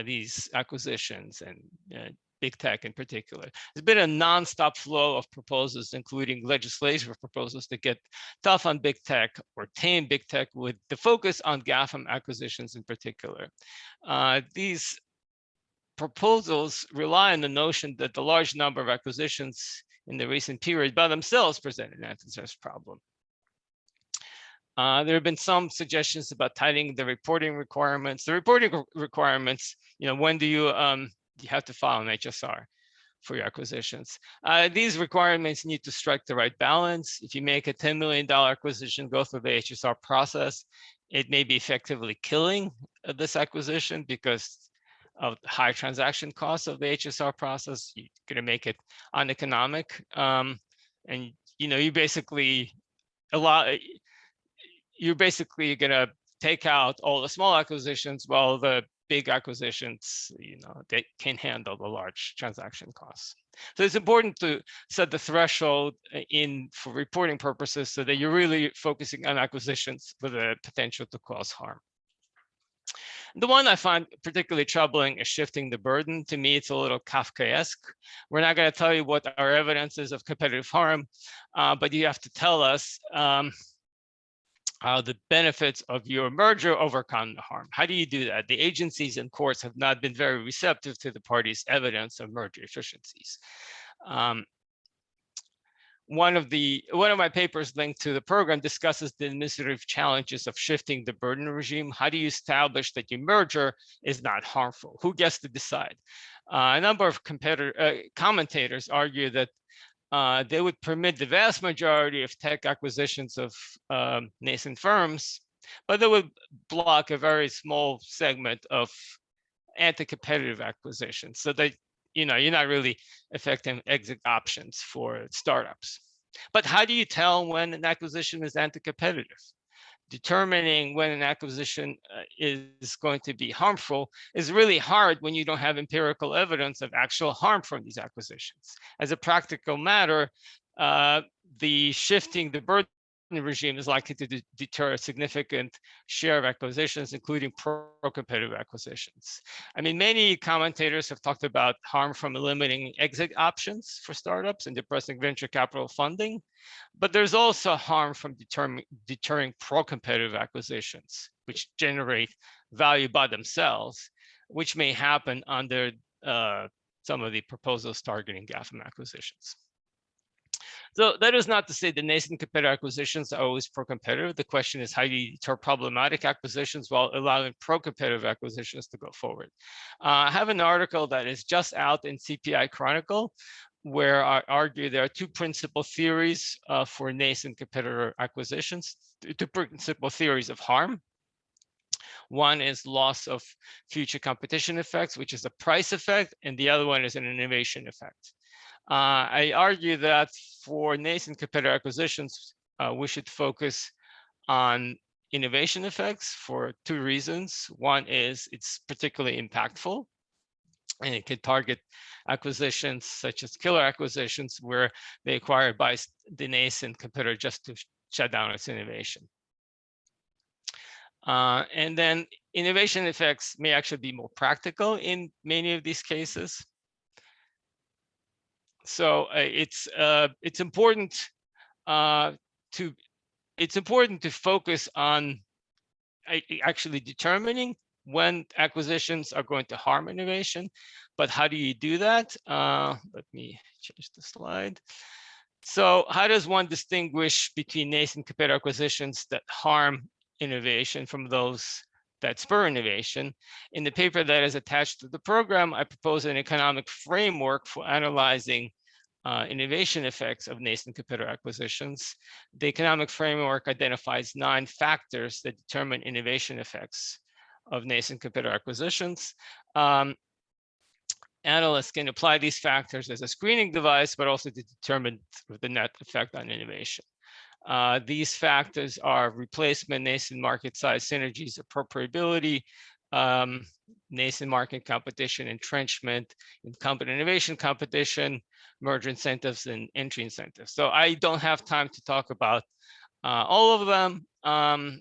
S3: these acquisitions and big tech in particular. There's been a nonstop flow of proposals, including legislative proposals to get tough on big tech or tame big tech, with the focus on GAFAM acquisitions in particular. These proposals rely on the notion that the large number of acquisitions in the recent period by themselves present an antitrust problem. There have been some suggestions about tightening the reporting requirements. The reporting requirements, when do you have to file an HSR for your acquisitions? These requirements need to strike the right balance. If you make a $10 million acquisition, go through the HSR process, it may be effectively killing this acquisition because of high transaction costs of the HSR process. You're going to make it uneconomic, and you're basically going to take out all the small acquisitions, while the big acquisitions, they can handle the large transaction costs. So it's important to set the threshold for reporting purposes so that you're really focusing on acquisitions with a potential to cause harm. The one I find particularly troubling is shifting the burden. To me, it's a little Kafkaesque. We're not going to tell you what our evidence is of competitive harm, but you have to tell us how the benefits of your merger overcome the harm. How do you do that? The agencies and courts have not been very receptive to the parties' evidence of merger efficiencies. One of my papers linked to the program discusses the administrative challenges of shifting the burden regime. How do you establish that your merger is not harmful? Who gets to decide? A number of commentators argue that they would permit the vast majority of tech acquisitions of nascent firms, but they would block a very small segment of anti-competitive acquisitions, so that you're not really affecting exit options for startups. But how do you tell when an acquisition is anti-competitive? Determining when an acquisition is going to be harmful is really hard when you don't have empirical evidence of actual harm from these acquisitions. As a practical matter, the shifting the burden regime is likely to deter a significant share of acquisitions, including pro-competitive acquisitions. I mean, many commentators have talked about harm from eliminating exit options for startups and depressing venture capital funding, but there's also harm from deterring pro-competitive acquisitions, which generate value by themselves, which may happen under some of the proposals targeting GAFAM acquisitions. So that is not to say the nascent competitor acquisitions are always pro-competitive. The question is, how do you deter problematic acquisitions while allowing pro-competitive acquisitions to go forward? I have an article that is just out in CPI Chronicle, where I argue there are two principal theories for nascent competitor acquisitions, two principal theories of harm. One is loss of future competition effects, which is a price effect, and the other one is an innovation effect. I argue that for nascent competitor acquisitions, we should focus on innovation effects for two reasons. One is it's particularly impactful, and it can target acquisitions such as killer acquisitions where they acquire by the nascent competitor just to shut down its innovation. And then innovation effects may actually be more practical in many of these cases. So it's important to focus on actually determining when acquisitions are going to harm innovation, but how do you do that? Let me change the slide. So how does one distinguish between nascent competitor acquisitions that harm innovation from those that spur innovation? In the paper that is attached to the program, I propose an economic framework for analyzing innovation effects of nascent competitor acquisitions. The economic framework identifies 9 factors that determine innovation effects of nascent competitor acquisitions. Analysts can apply these factors as a screening device, but also to determine the net effect on innovation. These factors are replacement, nascent market size, synergies, appropriability, nascent market competition, entrenchment, incumbent innovation competition, merger incentives, and entry incentives. So I don't have time to talk about all of them.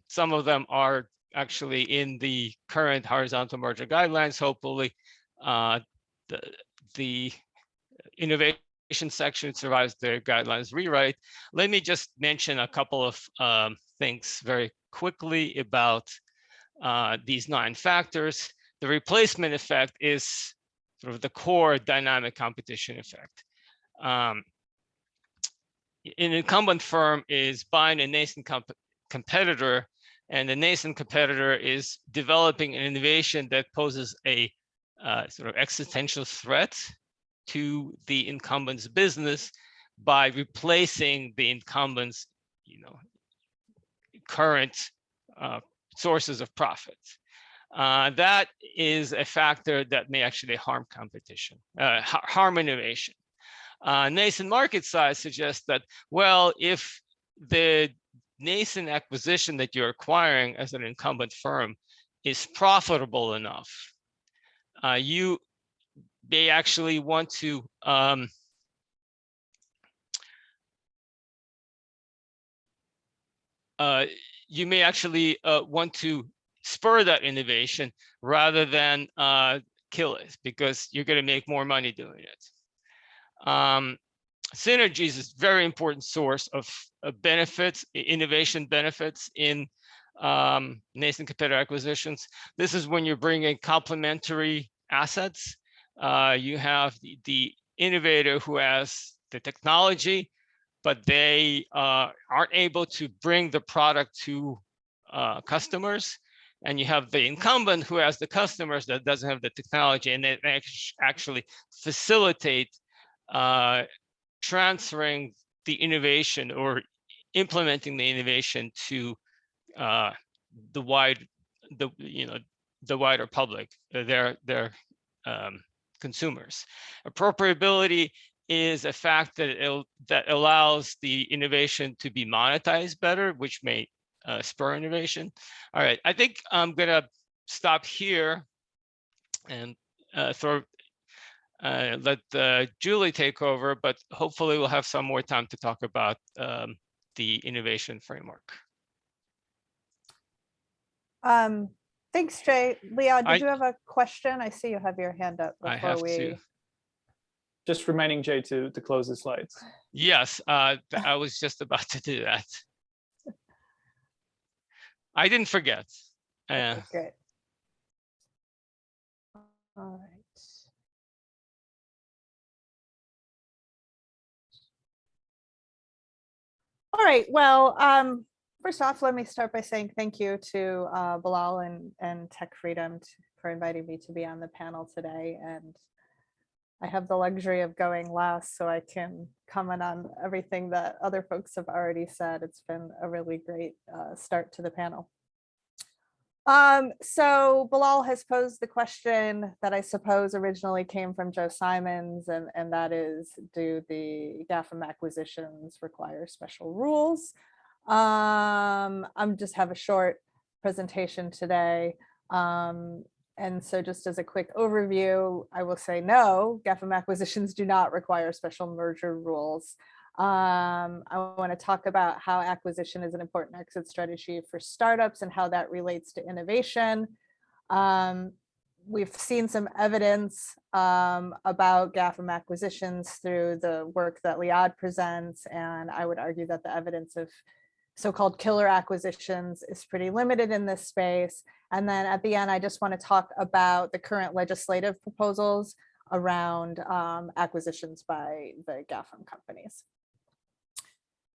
S3: Some of them are actually in the current horizontal merger guidelines. Hopefully, the innovation section survives the guidelines rewrite. Let me just mention a couple of things very quickly about these 9 factors. The replacement effect is sort of the core dynamic competition effect. An incumbent firm is buying a nascent competitor, and the nascent competitor is developing an innovation that poses a sort of existential threat to the incumbent's business by replacing the incumbent's, current sources of profit. That is a factor that may actually harm competition, harm innovation. Nascent market size suggests that, well, if the nascent acquisition that you're acquiring as an incumbent firm is profitable enough, you may actually want to spur that innovation rather than kill it, because you're going to make more money doing it. Synergies is a very important source of benefits, innovation benefits in nascent competitor acquisitions. This is when you're bringing complementary assets. You have the innovator who has the technology, but they aren't able to bring the product to customers. And you have the incumbent who has the customers that doesn't have the technology, and they actually facilitate transferring the innovation or implementing the innovation to the wider public, their consumers. Appropriability is a fact that allows the innovation to be monetized better, which may spur innovation. All right, I think I'm gonna stop here and let Julie take over, but hopefully we'll have some more time to talk about the innovation framework.
S4: Thanks, Jay. Leon, did
S3: I-
S4: you have a question? I see you have your hand up
S3: I
S4: before
S3: have
S4: we.
S3: to.
S2: Just reminding Jay to close the slides.
S3: Yes, I was just about to do that. I didn't forget.
S4: Okay, great. All right. All right, well, first off, let me start by saying thank you to Bilal and TechFreedom for inviting me to be on the panel today. And I have the luxury of going last, so I can comment on everything that other folks have already said. It's been a really great start to the panel. So Bilal has posed the question that I suppose originally came from Joe Simons, and that is, do the GAFAM acquisitions require special rules? I'm just have a short presentation today. And so just as a quick overview, I will say no, GAFAM acquisitions do not require special merger rules. I want to talk about how acquisition is an important exit strategy for startups and how that relates to innovation. We've seen some evidence about GAFAM acquisitions through the work that Liad presents, and I would argue that the evidence of so-called killer acquisitions is pretty limited in this space. And then at the end, I just want to talk about the current legislative proposals around acquisitions by the GAFAM companies.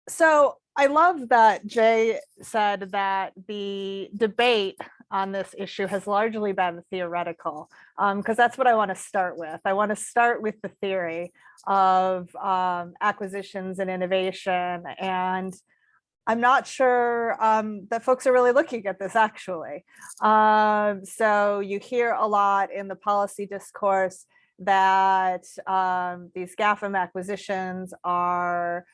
S4: So I love that Jay said that the debate on this issue has largely been theoretical, because that's what I want to start with. I want to start with the theory of acquisitions and innovation. And I'm not sure that folks are really looking at this actually. So you hear a lot in the policy discourse that these GAFAM acquisitions are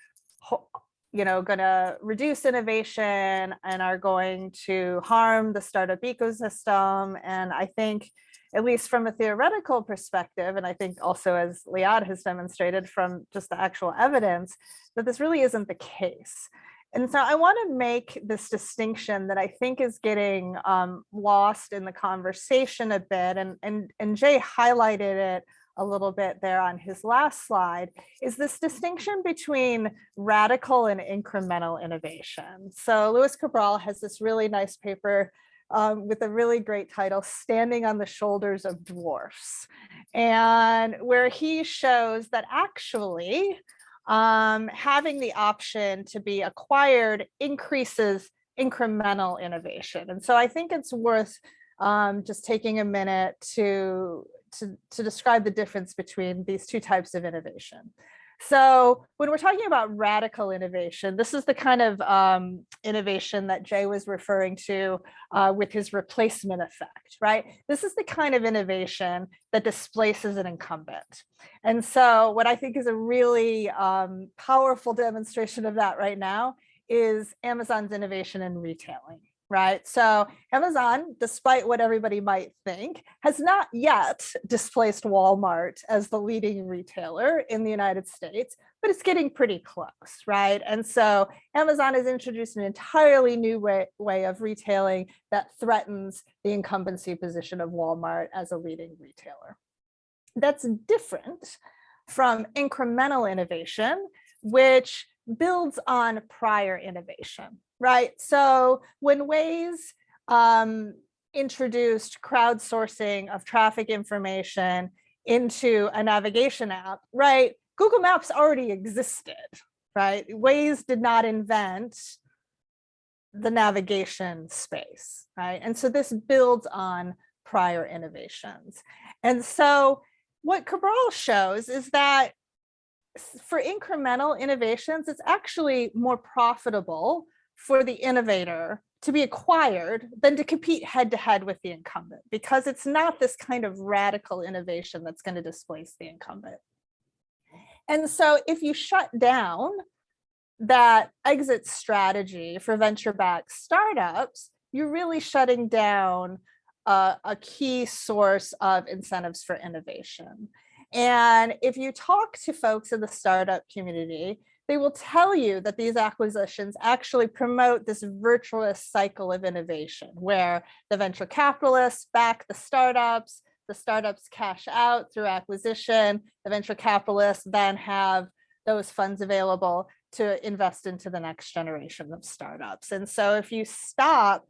S4: going to reduce innovation and are going to harm the startup ecosystem. And I think, at least from a theoretical perspective, and I think also as Liad has demonstrated from just the actual evidence, that this really isn't the case. And so I want to make this distinction that I think is getting lost in the conversation a bit, and Jay highlighted it a little bit there on his last slide, is this distinction between radical and incremental innovation. So Luis Cabral has this really nice paper with a really great title, Standing on the Shoulders of Dwarfs, and where he shows that actually having the option to be acquired increases incremental innovation. And so I think it's worth just taking a minute to describe the difference between these two types of innovation. So when we're talking about radical innovation, this is the kind of innovation that Jay was referring to with his replacement effect, right? This is the kind of innovation that displaces an incumbent. And so what I think is a really powerful demonstration of that right now is Amazon's innovation in retailing. Right. So Amazon, despite what everybody might think, has not yet displaced Walmart as the leading retailer in the United States, but it's getting pretty close. Right. And so Amazon has introduced an entirely new way of retailing that threatens the incumbency position of Walmart as a leading retailer. That's different from incremental innovation, which builds on prior innovation. Right. So when Waze introduced crowdsourcing of traffic information into a navigation app, right, Google Maps already existed, right? Waze did not invent the navigation space, right? And so this builds on prior innovations. And so what Cabral shows is that for incremental innovations, it's actually more profitable for the innovator to be acquired than to compete head to head with the incumbent, because it's not this kind of radical innovation that's going to displace the incumbent. And so if you shut down that exit strategy for venture-backed startups, you're really shutting down a key source of incentives for innovation. And if you talk to folks in the startup community, they will tell you that these acquisitions actually promote this virtuous cycle of innovation where the venture capitalists back the startups cash out through acquisition, the venture capitalists then have those funds available to invest into the next generation of startups. And so if you stop,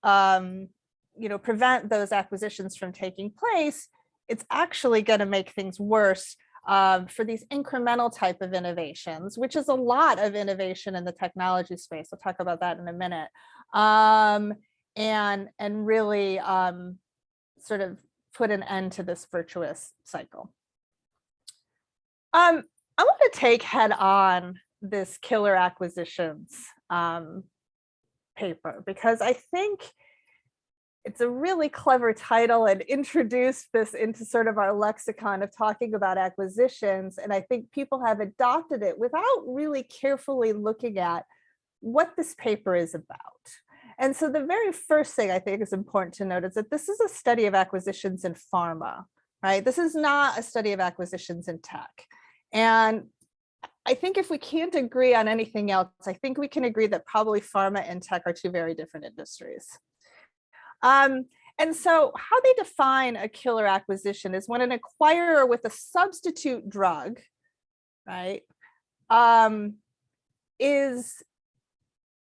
S4: prevent those acquisitions from taking place, it's actually going to make things worse for these incremental type of innovations, which is a lot of innovation in the technology space. I'll talk about that in a minute. And really sort of put an end to this virtuous cycle. I want to take head on this killer acquisitions paper, because I think it's a really clever title and introduced this into sort of our lexicon of talking about acquisitions. And I think people have adopted it without really carefully looking at what this paper is about. And so the very first thing I think is important to note is that this is a study of acquisitions in pharma, right? This is not a study of acquisitions in tech. And I think if we can't agree on anything else, I think we can agree that probably pharma and tech are two very different industries. And so how they define a killer acquisition is when an acquirer with a substitute drug, right, is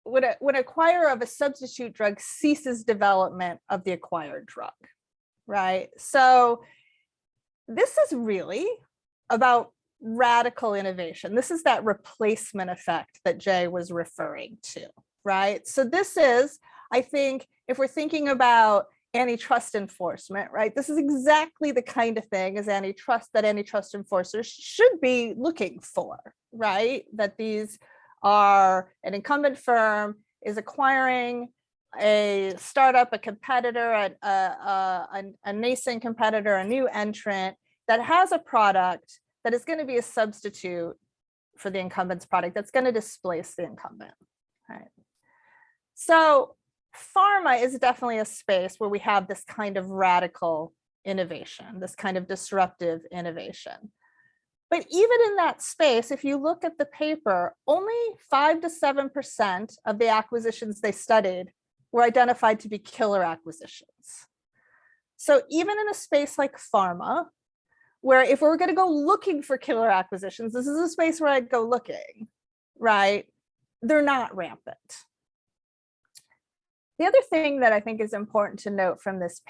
S4: when an acquirer of a substitute drug ceases development of the acquired drug, right? So this is really about radical innovation. This is that replacement effect that Jay was referring to, right? So this is, I think, if we're thinking about antitrust enforcement, right, this is exactly the kind of thing as that antitrust enforcers should be looking for, right? That these are an incumbent firm is acquiring a startup, a competitor, a nascent competitor, a new entrant that has a product that is going to be a substitute for the incumbent's product that's going to displace the incumbent, right? So pharma is definitely a space where we have this kind of radical innovation, this kind of disruptive innovation. But even in that space, if you look at the paper, only 5 to 7% of the acquisitions they studied were identified to be killer acquisitions. So even in a space like pharma, where if we're going to go looking for killer acquisitions, this is a space where I'd go looking, right? They're not rampant. The other thing that I think is important to note from this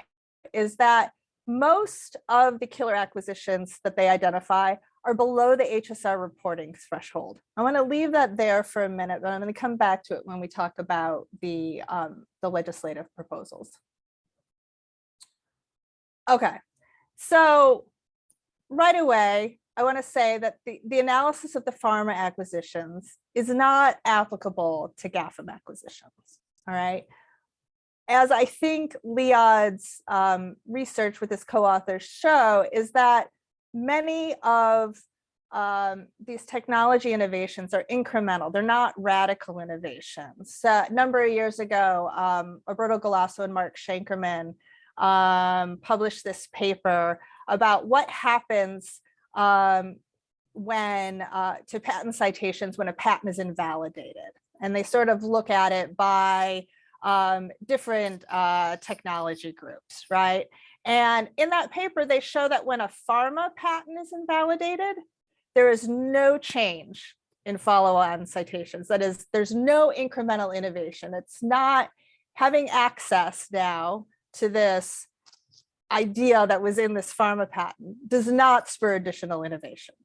S4: is that most of the killer acquisitions that they identify are below the HSR reporting threshold. I want to leave that there for a minute, but I'm going to come back to it when we talk about the legislative proposals. Okay, so right away, I want to say that the analysis of the pharma acquisitions is not applicable to GAFAM acquisitions, all right? As I think Liad's research with his co-authors show, is that many of these technology innovations are incremental. They're not radical innovations. A number of years ago, Roberto Galasso and Mark Shankerman published this paper about what happens when to patent citations when a patent is invalidated. And they sort of look at it by different technology groups, right? And in that paper, they show that when a pharma patent is invalidated, there is no change in follow-on citations. That is, there's no incremental innovation. It's not having access now to this idea that was in this pharma patent does not spur additional innovation,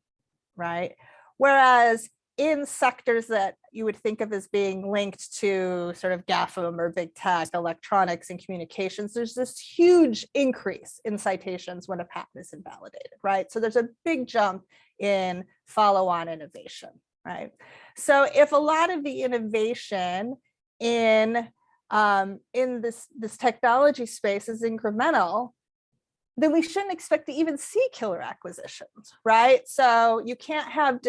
S4: right? Whereas in sectors that you would think of as being linked to sort of GAFAM or big tech, electronics and communications, there's this huge increase in citations when a patent is invalidated, right? So there's a big jump in follow-on innovation, right? So if a lot of the innovation in this technology space is incremental, then we shouldn't expect to even see killer acquisitions, right? So you can't have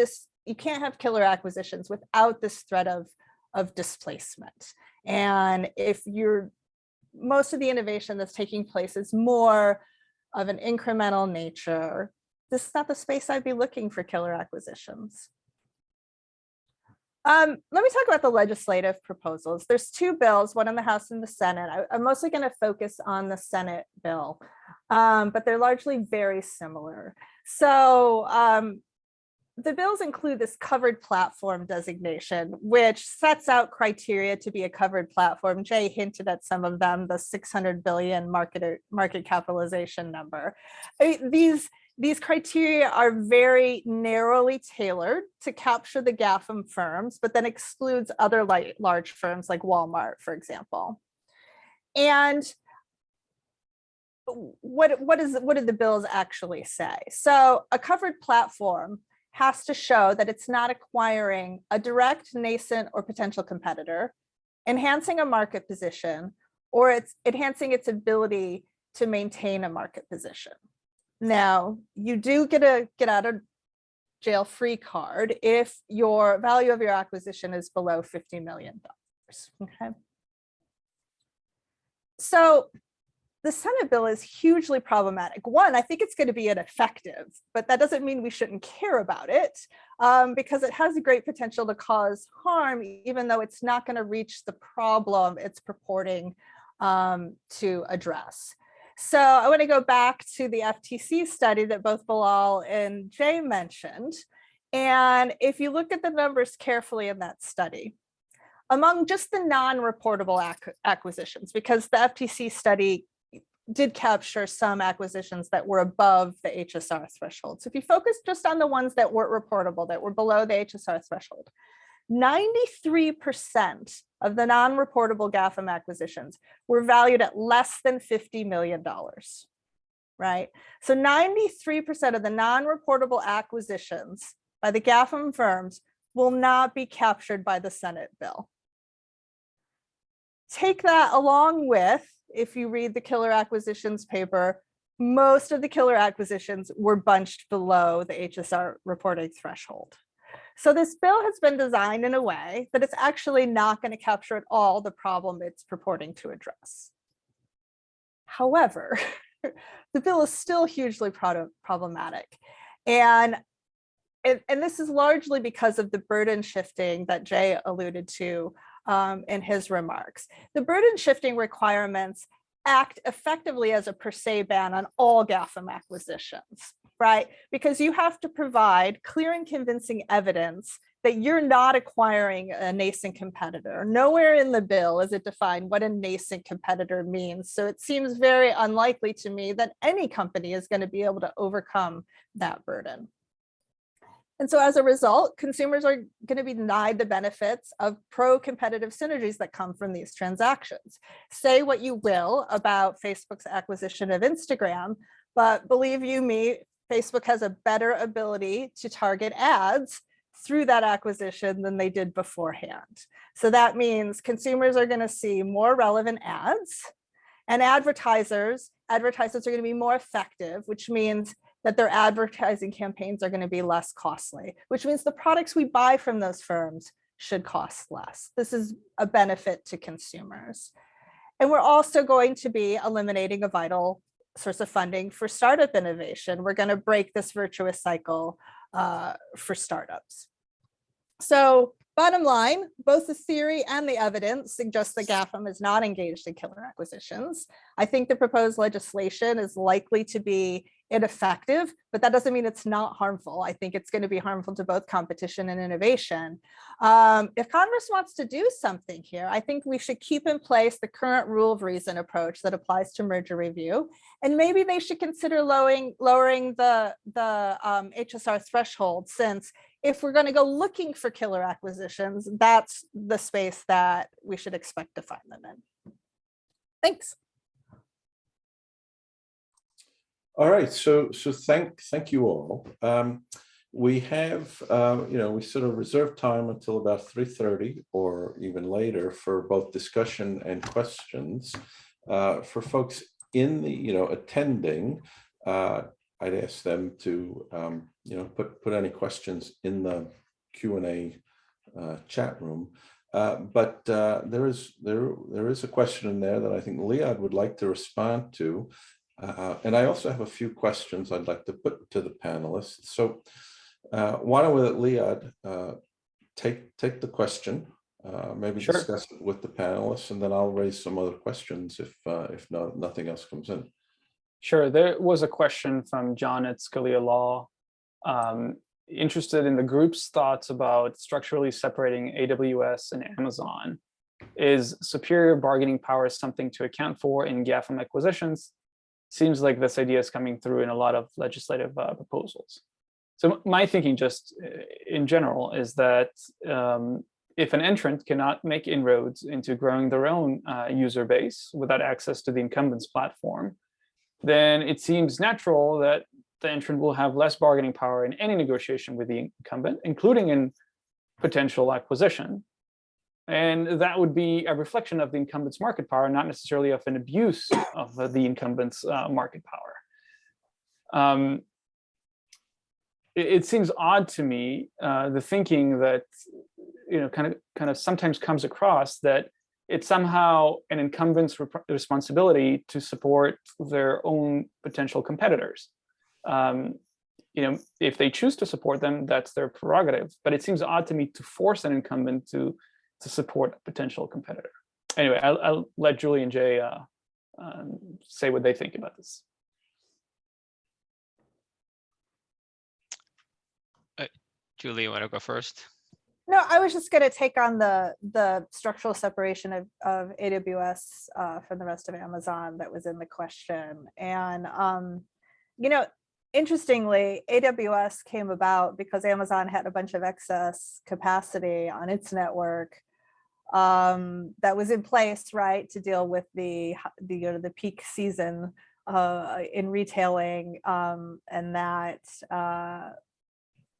S4: killer acquisitions without this threat of displacement. And if most of the innovation that's taking place is more of an incremental nature, this is not the space I'd be looking for killer acquisitions. Let me talk about the legislative proposals. There's two bills, one in the House and the Senate. I'm mostly going to focus on the Senate bill, but they're largely very similar. So the bills include this covered platform designation, which sets out criteria to be a covered platform. Jay hinted at some of them, the 600 billion market capitalization number. These criteria are very narrowly tailored to capture the GAFAM firms, but then excludes other large firms like Walmart, for example. And what did the bills actually say? So a covered platform has to show that it's not acquiring a direct, nascent, or potential competitor, enhancing a market position, or it's enhancing its ability to maintain a market position. Now, you do get a get out of jail free card if your value of your acquisition is below $50 million. Okay. So the Senate bill is hugely problematic. One, I think it's going to be ineffective, but that doesn't mean we shouldn't care about it because it has a great potential to cause harm, even though it's not going to reach the problem it's purporting to address. So I want to go back to the FTC study that both Bilal and Jay mentioned. And if you look at the numbers carefully in that study, among just the non-reportable acquisitions, because the FTC study did capture some acquisitions that were above the HSR threshold. So if you focus just on the ones that weren't reportable, that were below the HSR threshold, 93% of the non-reportable GAFAM acquisitions were valued at less than $50 million, right? So 93% of the non-reportable acquisitions by the GAFAM firms will not be captured by the Senate bill. Take that along with, if you read the killer acquisitions paper, most of the killer acquisitions were bunched below the HSR reporting threshold. So this bill has been designed in a way that it's actually not going to capture at all the problem it's purporting to address. However, the bill is still hugely problematic. And this is largely because of the burden shifting that Jay alluded to in his remarks. The burden shifting requirements act effectively as a per se ban on all GAFAM acquisitions, right? Because you have to provide clear and convincing evidence that you're not acquiring a nascent competitor. Nowhere in the bill is it defined what a nascent competitor means. So it seems very unlikely to me that any company is going to be able to overcome that burden. And so as a result, consumers are going to be denied the benefits of pro-competitive synergies that come from these transactions. Say what you will about Facebook's acquisition of Instagram, but believe you me, Facebook has a better ability to target ads through that acquisition than they did beforehand. So that means consumers are going to see more relevant ads, and advertisers are going to be more effective, which means that their advertising campaigns are going to be less costly, which means the products we buy from those firms should cost less. This is a benefit to consumers. And we're also going to be eliminating a vital source of funding for startup innovation. We're going to break this virtuous cycle for startups. So bottom line, both the theory and the evidence suggest that GAFAM is not engaged in killer acquisitions. I think the proposed legislation is likely to be ineffective, but that doesn't mean it's not harmful. I think it's going to be harmful to both competition and innovation. If Congress wants to do something here, I think we should keep in place the current rule of reason approach that applies to merger review. And maybe they should consider lowering the HSR threshold, since if we're going to go looking for killer acquisitions, that's the space that we should expect to find them in. Thanks.
S1: All right, so thank you all. We have, we sort of reserved time until about 3:30 or even later for both discussion and questions. For folks in the, attending, I'd ask them to, put any questions in the Q&A chat room. But there is a question in there that I think Liad would like to respond to. And I also have a few questions I'd like to put to the panelists. So why don't we let Liad take the question, maybe
S2: Sure.
S1: discuss it with the panelists, and then I'll raise some other questions if nothing else comes in.
S2: Sure. There was a question from John at Scalia Law, interested in the group's thoughts about structurally separating AWS and Amazon. Is superior bargaining power something to account for in GAFAM acquisitions? Seems like this idea is coming through in a lot of legislative proposals. So my thinking just in general is that if an entrant cannot make inroads into growing their own user base without access to the incumbent's platform, then it seems natural that the entrant will have less bargaining power in any negotiation with the incumbent, including in potential acquisition. And that would be a reflection of the incumbent's market power, not necessarily of an abuse of the incumbent's market power. It seems odd to me, the thinking that kind of sometimes comes across that it's somehow an incumbent's responsibility to support their own potential competitors. If they choose to support them, that's their prerogative. But it seems odd to me to force an incumbent to support a potential competitor. Anyway, I'll let Julie and Jay say what they think about this.
S3: Julie, you want to go first?
S4: No, I was just going to take on the structural separation of AWS from the rest of Amazon that was in the question. And, interestingly, AWS came about because Amazon had a bunch of excess capacity on its network that was in place, right, to deal with the peak season in retailing, and that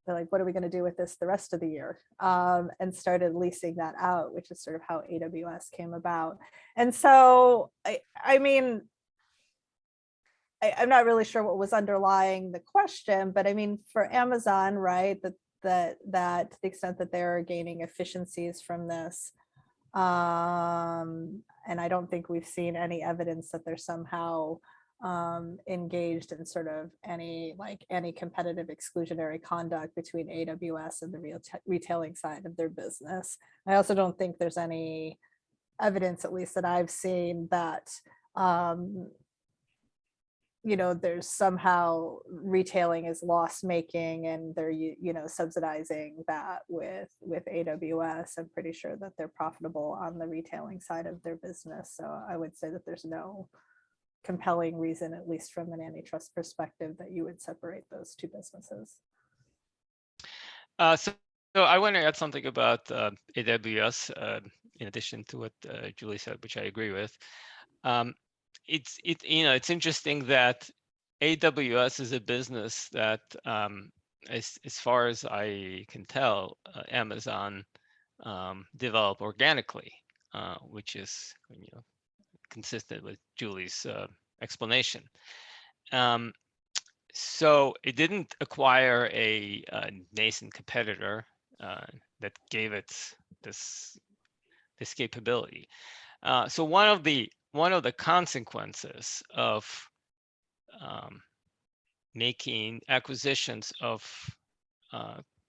S4: they're like, what are we going to do with this the rest of the year? And started leasing that out, which is sort of how AWS came about. And so, I'm not really sure what was underlying the question, but I mean, for Amazon, right, that to the extent that they're gaining efficiencies from this, and I don't think we've seen any evidence that they're somehow engaged in sort of any competitive exclusionary conduct between AWS and the retailing side of their business. I also don't think there's any evidence, at least that I've seen, that there's somehow retailing is loss making and they're subsidizing that with AWS. I'm pretty sure that they're profitable on the retailing side of their business. So I would say that there's no compelling reason, at least from an antitrust perspective, that you would separate those two businesses.
S3: So I want to add something about AWS in addition to what Julie said, which I agree with. It's interesting that AWS is a business that, as far as I can tell, Amazon developed organically, which is consistent with Julie's explanation. So it didn't acquire a nascent competitor that gave it this capability. So one of the consequences of making acquisitions of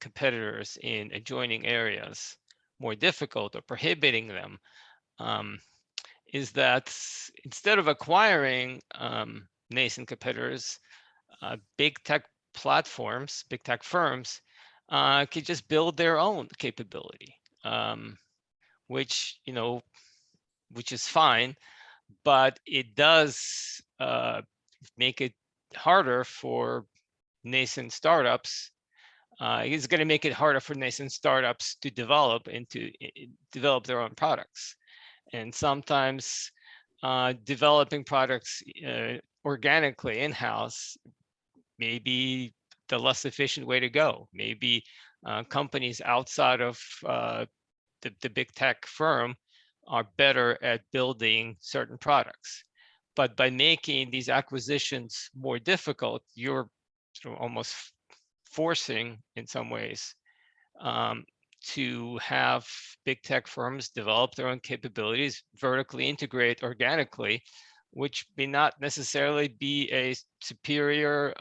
S3: competitors in adjoining areas more difficult or prohibiting them is that instead of acquiring nascent competitors, big tech platforms, big tech firms could just build their own capability, which is fine, but it does make it harder for nascent startups. It's going to make it harder for nascent startups to develop their own products. And sometimes developing products organically in-house may be the less efficient way to go. Maybe companies outside of the big tech firm are better at building certain products. But by making these acquisitions more difficult, you're sort of almost forcing, in some ways, to have big tech firms develop their own capabilities, vertically integrate organically, which may not necessarily be a superior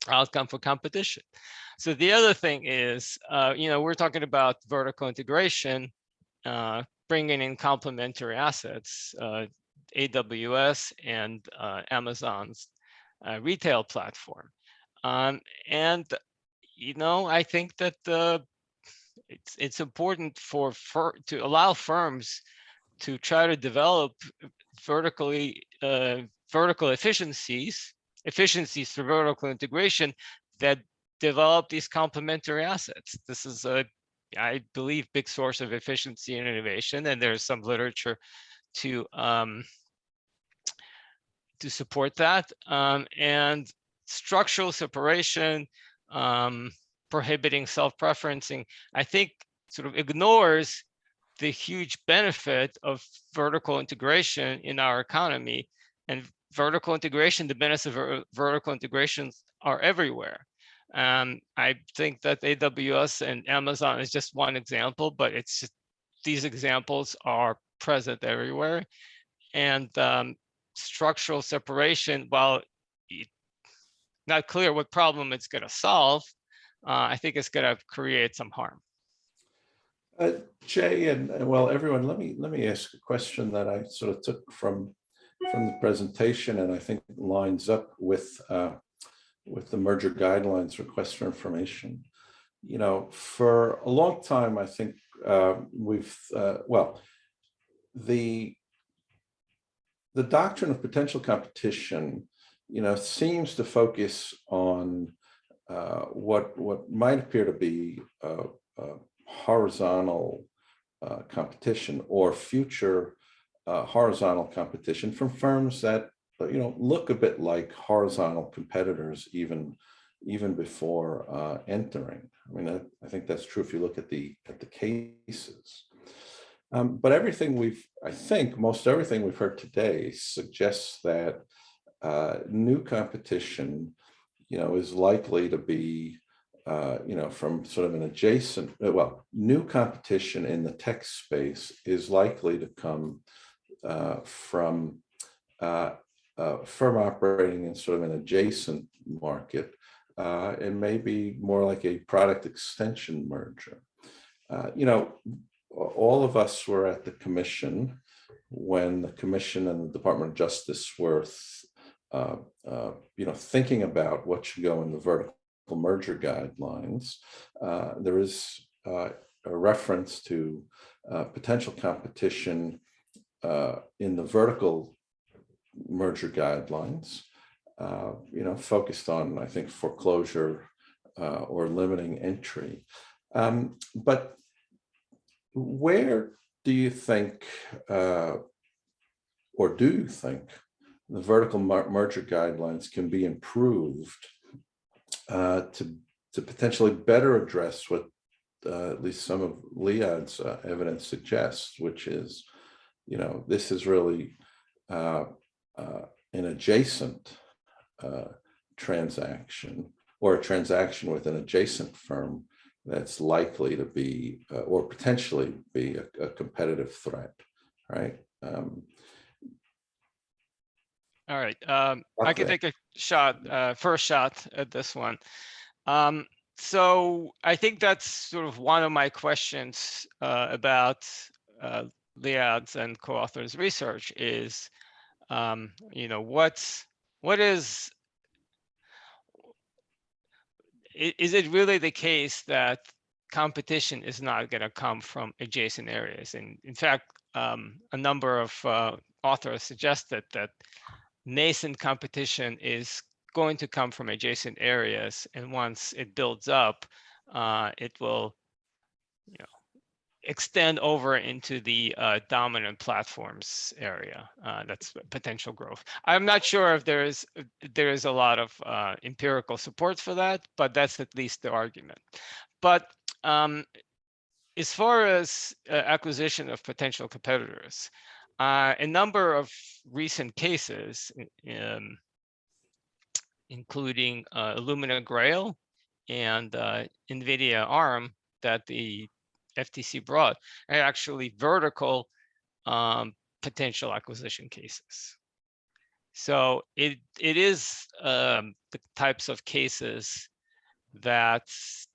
S3: outcome for competition. So the other thing is, we're talking about vertical integration, bringing in complementary assets, AWS and Amazon's retail platform. And I think that it's important to allow firms to try to develop vertical efficiencies through vertical integration that develop these complementary assets. This is I believe, big source of efficiency and innovation, and there's some literature to support that. And structural separation, prohibiting self-preferencing, I think sort of ignores the huge benefit of vertical integration in our economy. And vertical integration, the benefits of vertical integrations are everywhere. I think that AWS and Amazon is just one example, but it's just, these examples are present everywhere. And structural separation, while not clear what problem it's going to solve, I think it's going to create some harm.
S1: Jay, and well, everyone, let me ask a question that I sort of took from the presentation, and I think lines up with the merger guidelines request for information. For a long time, I think we've the doctrine of potential competition, seems to focus on what might appear to be horizontal competition or future horizontal competition from firms that look a bit like horizontal competitors even before entering. I mean, I think that's true if you look at the cases. But most everything we've heard today suggests that new competition, is likely to be, from sort of an adjacent, new competition in the tech space is likely to come from a firm operating in sort of an adjacent market, and maybe more like a product extension merger. All of us were at the commission when the commission and the Department of Justice were thinking about what should go in the vertical merger guidelines. There is a reference to potential competition in the vertical merger guidelines, focused on, I think, foreclosure or limiting entry. But where do you think, or do you think, the vertical merger guidelines can be improved to potentially better address what at least some of Liad's evidence suggests, which is, this is really an adjacent transaction, or a transaction with an adjacent firm that's likely to be or potentially be a competitive threat, right?
S3: All right, I can take a first shot at this one. So I think that's sort of one of my questions about Liad's and co-authors' research is, is it really the case that competition is not going to come from adjacent areas? And in fact, a number of authors suggested that nascent competition is going to come from adjacent areas, and once it builds up, it will extend over into the dominant platforms area. That's potential growth. I'm not sure if there is a lot of empirical support for that, but that's at least the argument. But as far as acquisition of potential competitors, a number of recent cases, including Illumina Grail and NVIDIA ARM that the FTC brought, are actually vertical potential acquisition cases. So it is the types of cases that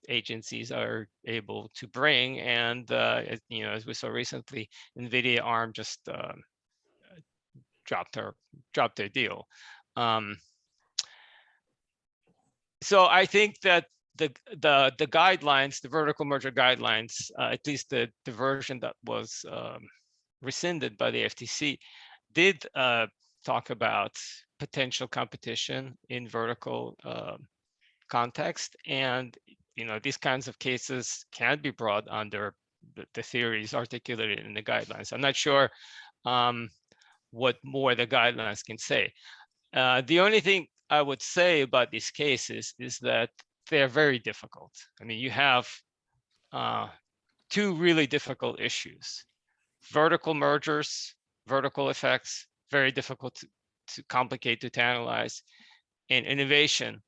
S3: agencies are able to bring, and as we saw recently, NVIDIA ARM just dropped their deal. So I think that the guidelines, the vertical merger guidelines, at least the version that was rescinded by the FTC, did talk about potential competition in vertical context, and these kinds of cases can be brought under the theories articulated in the guidelines. I'm not sure what more the guidelines can say. The only thing I would say about these cases is that they're very difficult. I mean, you have two really difficult issues: vertical mergers, vertical effects, very difficult to complicated to analyze, and innovation,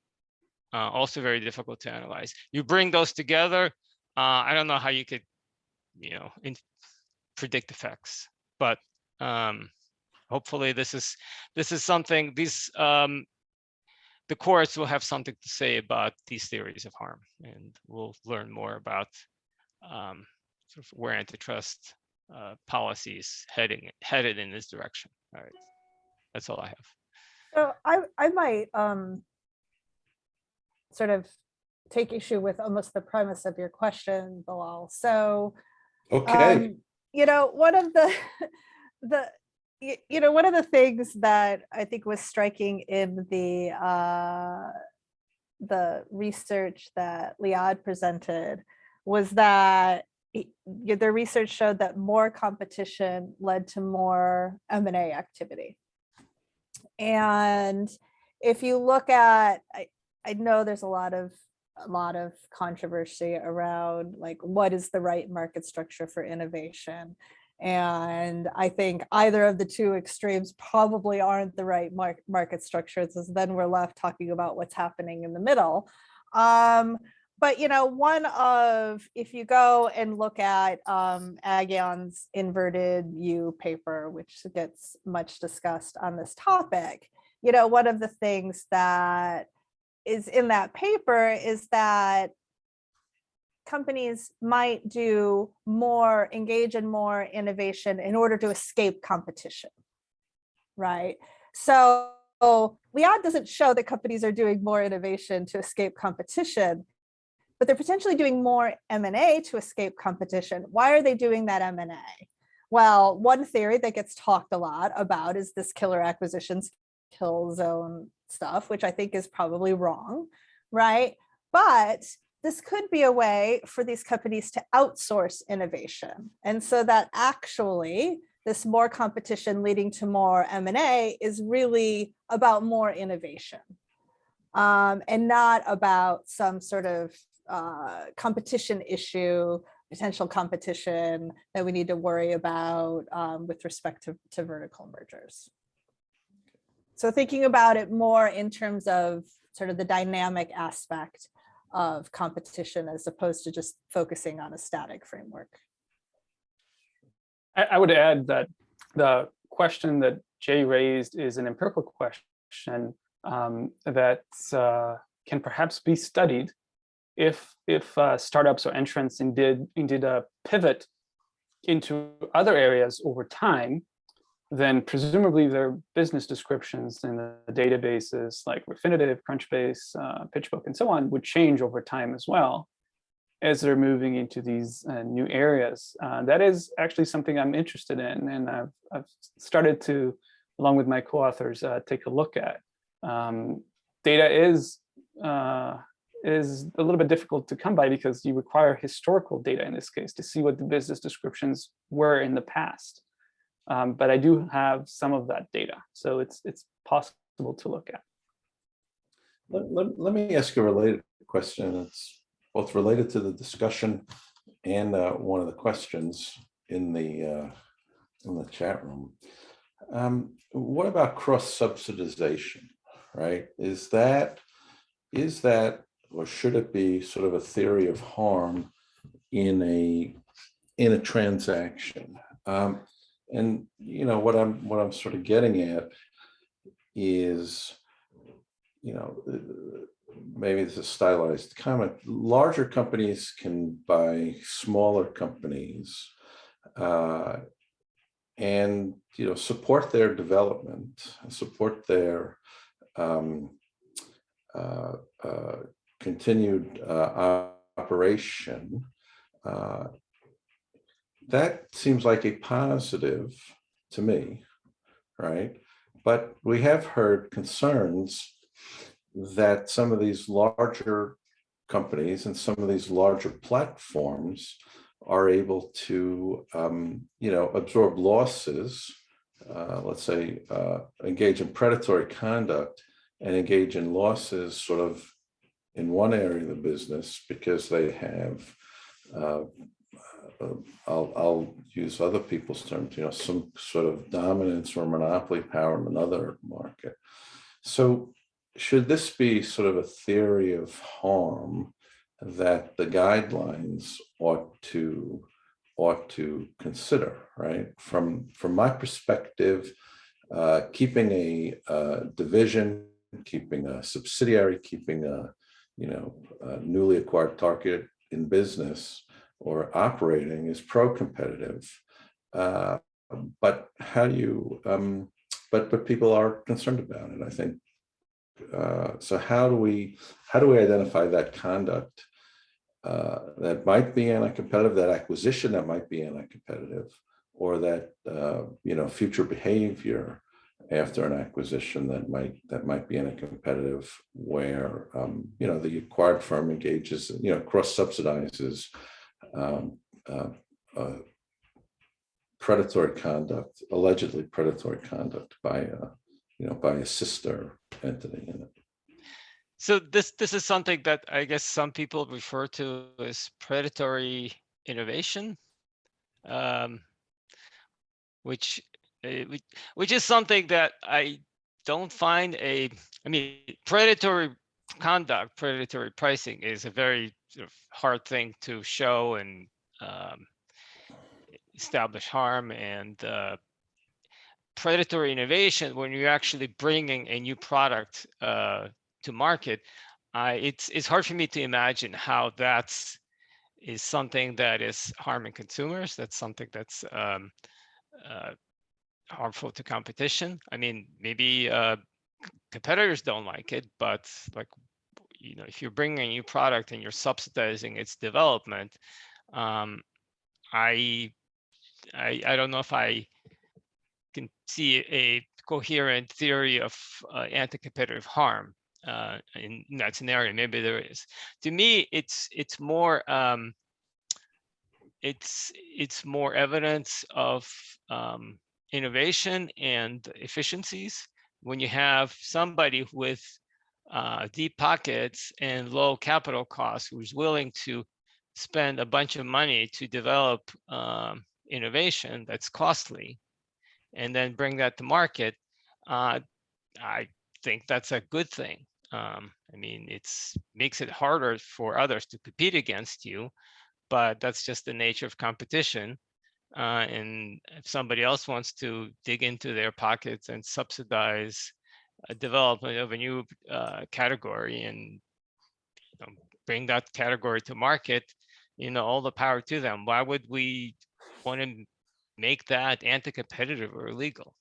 S3: also very difficult to analyze. You bring those together, I don't know how you could, predict effects, but hopefully this is something, the courts will have something to say about these theories of harm, and we'll learn more about sort of where antitrust policies headed in this direction. All right, that's all I have.
S4: So I might sort of take issue with almost the premise of your question, Bilal. So,
S1: Okay.
S4: one of one of the things that I think was striking in the research that Liad presented was that the research showed that more competition led to more M&A activity. And if you look at, I know there's a lot of controversy around like what is the right market structure for innovation. And I think either of the two extremes probably aren't the right market structures, as then we're left talking about what's happening in the middle. But if you go and look at Agyan's inverted U paper, which gets much discussed on this topic, one of the things that is in that paper is that companies might engage in more innovation in order to escape competition, right? So Liad doesn't show that companies are doing more innovation to escape competition, but they're potentially doing more M&A to escape competition. Why are they doing that M&A? Well, one theory that gets talked a lot about is this killer acquisitions, kill zone stuff, which I think is probably wrong, right? But this could be a way for these companies to outsource innovation. And so that actually this more competition leading to more M&A is really about more innovation, and not about some sort of competition issue, potential competition that we need to worry about with respect to vertical mergers. So thinking about it more in terms of sort of the dynamic aspect of competition as opposed to just focusing on a static framework.
S2: I would add that the question that Jay raised is an empirical question that can perhaps be studied if startups or entrants indeed pivot into other areas over time. Then presumably their business descriptions in the databases like Refinitiv, Crunchbase, PitchBook, and so on would change over time as well as they're moving into these new areas. That is actually something I'm interested in, and I've started to, along with my co-authors, take a look at. Data is a little bit difficult to come by because you require historical data in this case to see what the business descriptions were in the past. But I do have some of that data, so it's possible to look at.
S1: Let me ask a related question. It's both related to the discussion and one of the questions in the chat room. What about cross-subsidization, right? Is that, or should it be sort of a theory of harm in a transaction? And what I'm sort of getting at is, maybe this is a stylized comment, larger companies can buy smaller companies and support their development, support their continued operation. That seems like a positive to me, right? But we have heard concerns that some of these larger companies and some of these larger platforms are able to, absorb losses, let's say, engage in predatory conduct and engage in losses sort of in one area of the business because they have, I'll use other people's terms, some sort of dominance or monopoly power in another market. So should this be sort of a theory of harm that the guidelines ought to consider, right? From my perspective, keeping a division, keeping a subsidiary, keeping a newly acquired target in business or operating is pro-competitive. But how do you? But people are concerned about it, I think. So how do we identify that conduct that might be anti-competitive, that acquisition that might be anti-competitive, or that future behavior after an acquisition that might be anti-competitive, where the acquired firm engages, cross-subsidizes predatory conduct, allegedly predatory conduct by a sister entity in it.
S3: So this is something that I guess some people refer to as predatory innovation, which is something that I don't find predatory conduct, predatory pricing is a very sort of hard thing to show and establish harm, and predatory innovation, when you're actually bringing a new product to market, it's hard for me to imagine how is something that is harming consumers. That's something that's harmful to competition. I mean, maybe competitors don't like it, but if you're bringing a new product and you're subsidizing its development, I don't know if I can see a coherent theory of anti-competitive harm in that scenario. Maybe there is. To me, it's more evidence of innovation and efficiencies. When you have somebody with deep pockets and low capital costs who's willing to spend a bunch of money to develop innovation that's costly and then bring that to market, I think that's a good thing. I mean, makes it harder for others to compete against you, but that's just the nature of competition. And if somebody else wants to dig into their pockets and subsidize a development of a new category and bring that category to market, all the power to them. Why would we want to make that anti-competitive or illegal?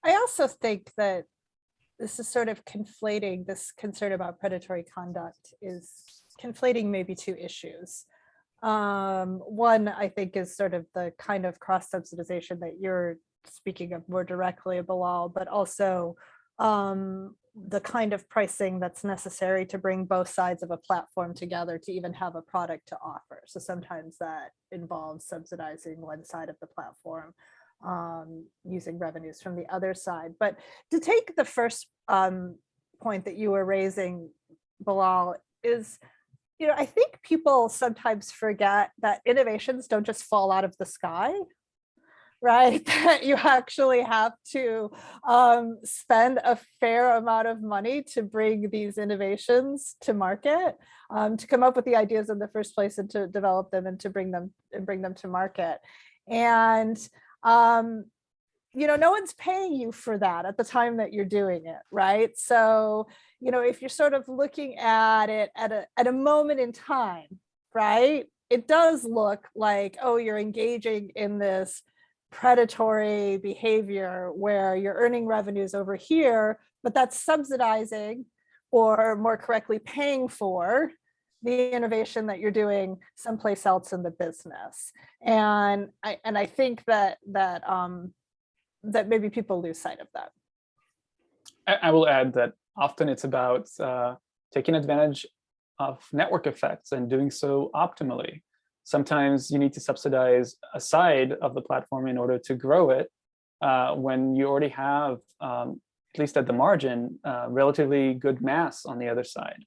S4: I also think that this is sort of conflating, this concern about predatory conduct is conflating maybe two issues. One, I think, is sort of the kind of cross-subsidization that you're speaking of more directly, Bilal, but also the kind of pricing that's necessary to bring both sides of a platform together to even have a product to offer. So sometimes that involves subsidizing one side of the platform, using revenues from the other side. But to take the first point that you were raising, Bilal, is, I think people sometimes forget that innovations don't just fall out of the sky, right? That you actually have to spend a fair amount of money to bring these innovations to market, to come up with the ideas in the first place and to develop them and to bring them to market. And no one's paying you for that at the time that you're doing it, right? So, if you're sort of looking at it at a moment in time, right? It does look like, oh, you're engaging in this predatory behavior where you're earning revenues over here, but that's subsidizing, or more correctly, paying for the innovation that you're doing someplace else in the business. And I think that maybe people lose sight of that.
S2: I will add that often it's about taking advantage of network effects and doing so optimally. Sometimes you need to subsidize a side of the platform in order to grow it when you already have, at least at the margin, relatively good mass on the other side.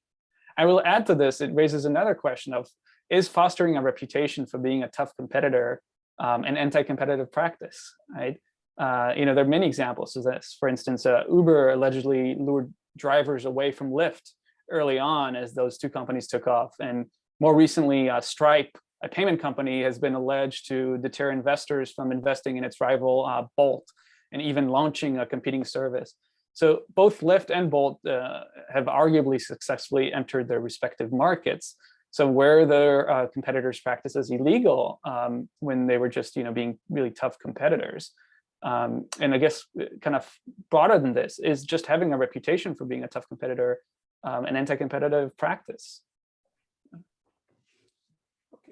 S2: I will add to this, it raises another question of, is fostering a reputation for being a tough competitor an anti-competitive practice, right? There are many examples of this. For instance, Uber allegedly lured drivers away from Lyft early on as those two companies took off. And more recently, Stripe, a payment company, has been alleged to deter investors from investing in its rival Bolt and even launching a competing service. So both Lyft and Bolt have arguably successfully entered their respective markets. So where their competitors' practices illegal when they were just being really tough competitors. And I guess kind of broader than this is just having a reputation for being a tough competitor, an anti-competitive practice.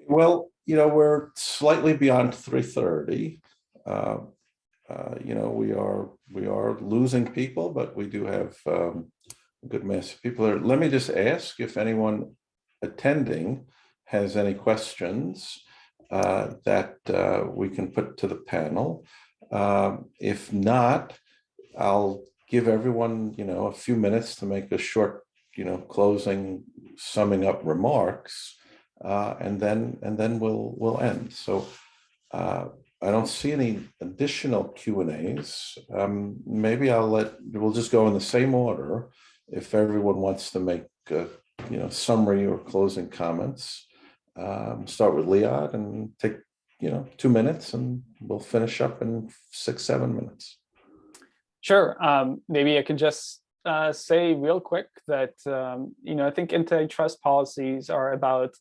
S1: Well, we're slightly beyond 3:30. We are losing people, but we do have a good mass of people there. Let me just ask if anyone attending has any questions that we can put to the panel. If not, I'll give everyone, a few minutes to make a short, closing, summing up remarks, and then we'll end. So I don't see any additional Q&As. Maybe we'll just go in the same order. If everyone wants to make summary or closing comments, start with Liad and take 2 minutes, and we'll finish up in 6-7 minutes.
S2: Sure. Maybe I can just say real quick that I think antitrust policies are about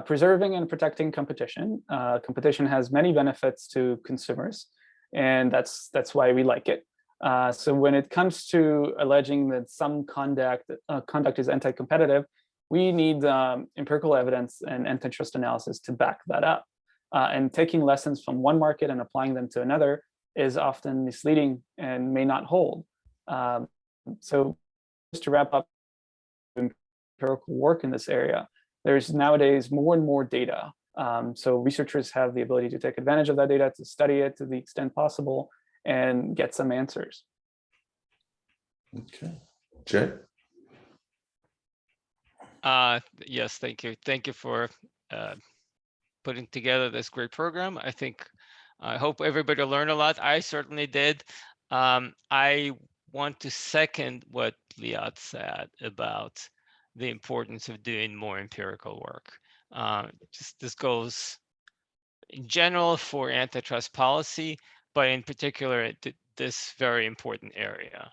S2: preserving and protecting competition. Competition has many benefits to consumers, and that's why we like it. So when it comes to alleging that some conduct is anti-competitive, we need empirical evidence and antitrust analysis to back that up. And taking lessons from one market and applying them to another is often misleading and may not hold. So just to wrap up empirical work in this area, there's nowadays more and more data. So researchers have the ability to take advantage of that data, to study it to the extent possible, and get some answers.
S1: Okay. Jay?
S3: Yes, thank you. Thank you for putting together this great program. I hope everybody learned a lot. I certainly did. I want to second what Liad said about the importance of doing more empirical work. This goes in general for antitrust policy, but in particular, this very important area,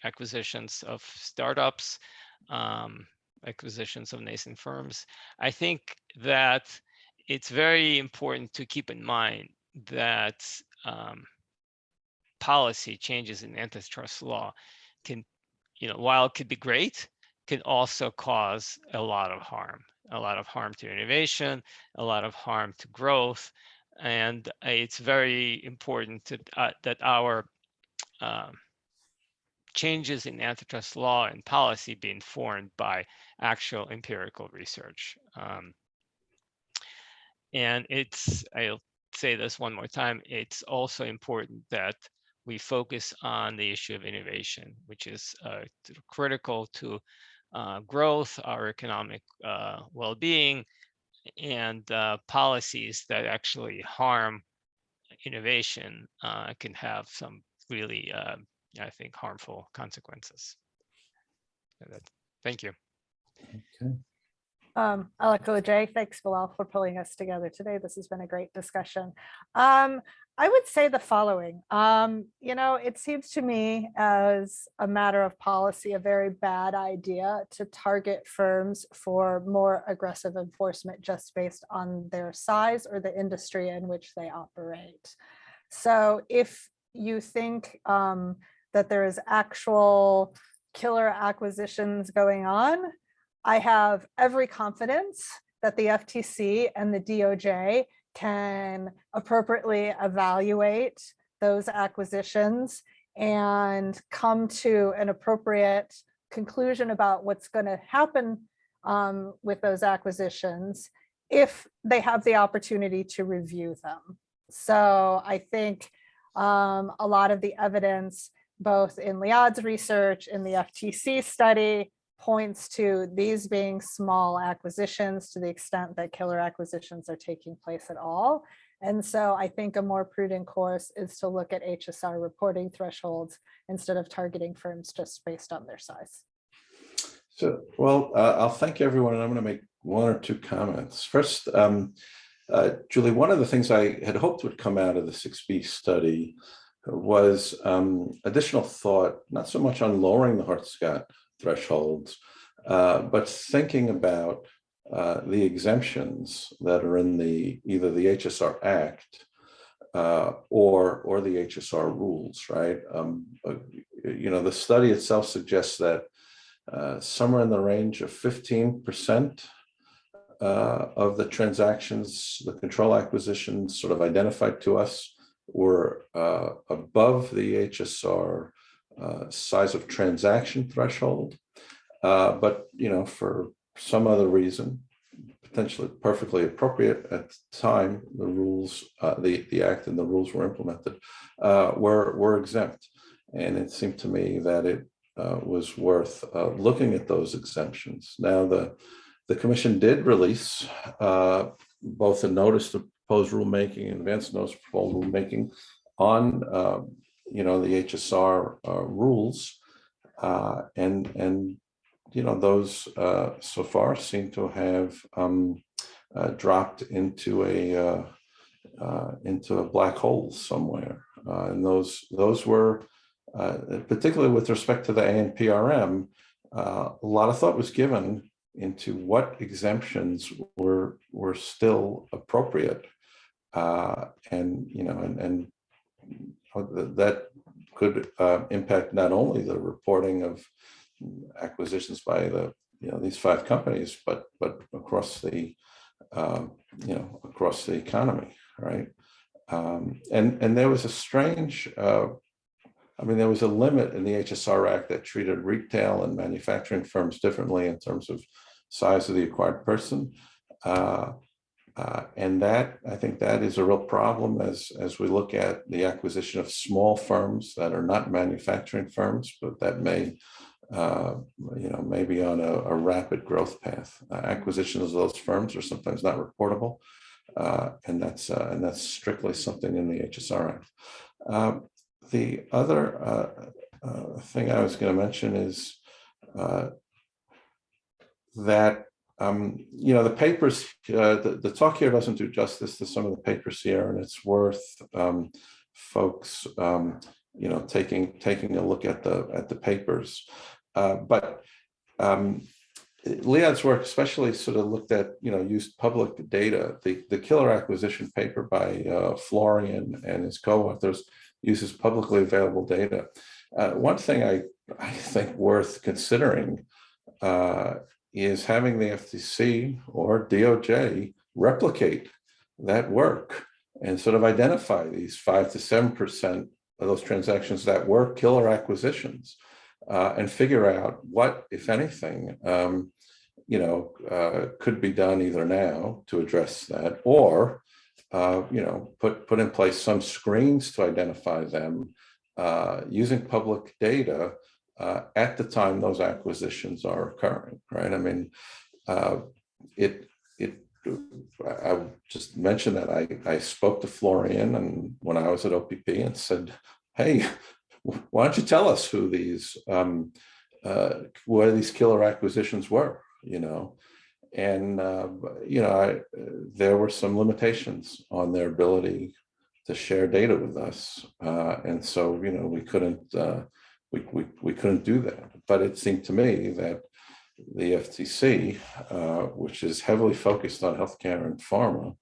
S3: acquisitions of startups, acquisitions of nascent firms. I think that it's very important to keep in mind that policy changes in antitrust law can, while it could be great, can also cause a lot of harm to innovation, a lot of harm to growth. And it's very important that our changes in antitrust law and policy be informed by actual empirical research. And I'll say this one more time, it's also important that we focus on the issue of innovation, which is critical to growth, our economic well-being, and policies that actually harm innovation can have some really, I think, harmful consequences. Thank you.
S1: Okay.
S4: I'll echo Jay. Thanks, Bilal, for pulling us together today. This has been a great discussion. I would say the following. It seems to me as a matter of policy, a very bad idea to target firms for more aggressive enforcement just based on their size or the industry in which they operate. So if you think that there is actual killer acquisitions going on, I have every confidence that the FTC and the DOJ can appropriately evaluate those acquisitions and come to an appropriate conclusion about what's going to happen with those acquisitions if they have the opportunity to review them. So I think a lot of the evidence, both in Liad's research, in the FTC study, points to these being small acquisitions to the extent that killer acquisitions are taking place at all. And so I think a more prudent course is to look at HSR reporting thresholds instead of targeting firms just based on their size.
S1: So, well, I'll thank everyone, and I'm going to make one or two comments. First, Julie, one of the things I had hoped would come out of the 6B study was additional thought, not so much on lowering the Hart-Scott thresholds, but thinking about the exemptions that are in either the HSR Act or the HSR rules, right? The study itself suggests that somewhere in the range of 15% of the transactions, the control acquisitions sort of identified to us were above the HSR size of transaction threshold, but for some other reason, potentially perfectly appropriate at the time, the rules, the act and the rules were implemented, were exempt, and it seemed to me that it was worth looking at those exemptions. Now, the commission did release both a notice of proposed rulemaking and advance notice of proposed rulemaking on the HSR rules, and those so far seem to have dropped into a black hole somewhere, and those were particularly with respect to the ANPRM, a lot of thought was given into what exemptions were still appropriate, and that could impact not only the reporting of acquisitions by these 5 companies, but across the across the economy, right? And there was a strange, there was a limit in the HSR Act that treated retail and manufacturing firms differently in terms of size of the acquired person. And that, I think that is a real problem as we look at the acquisition of small firms that are not manufacturing firms, but that may, maybe on a rapid growth path. Acquisitions of those firms are sometimes not reportable, and that's strictly something in the HSR Act. The other thing I was going to mention is that the papers, the talk here doesn't do justice to some of the papers here, and it's worth folks taking a look at the papers. But Liad's work especially sort of looked at used public data. The killer acquisition paper by Florian and his co-authors uses publicly available data. One thing I think worth considering is having the FTC or DOJ replicate that work and sort of identify these 5 to 7% of those transactions that were killer acquisitions, and figure out what, if anything, could be done either now to address that, or put in place some screens to identify them using public data at the time those acquisitions are occurring, right? I mean, I just mentioned that I spoke to Florian and when I was at OPP and said, hey, why don't you tell us who these where these killer acquisitions were, and there were some limitations on their ability share data with us. And so, we couldn't do that. But it seemed to me that the FTC, which is heavily focused on healthcare and pharma,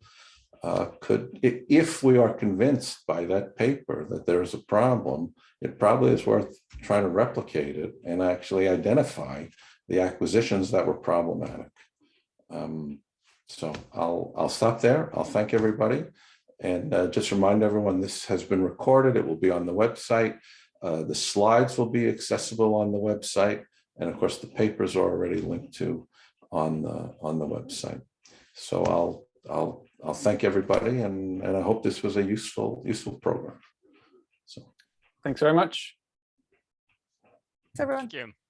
S1: could, if we are convinced by that paper that there is a problem, it probably is worth trying to replicate it and actually identify the acquisitions that were problematic. So I'll stop there. I'll thank everybody. And just remind everyone, this has been recorded. It will be on the website. The slides will be accessible on the website. And of course, the papers are already linked to on the website. So I'll thank everybody, and I hope this was a useful program. So
S2: Thanks very much.
S4: Thanks, everyone.
S3: Thank you.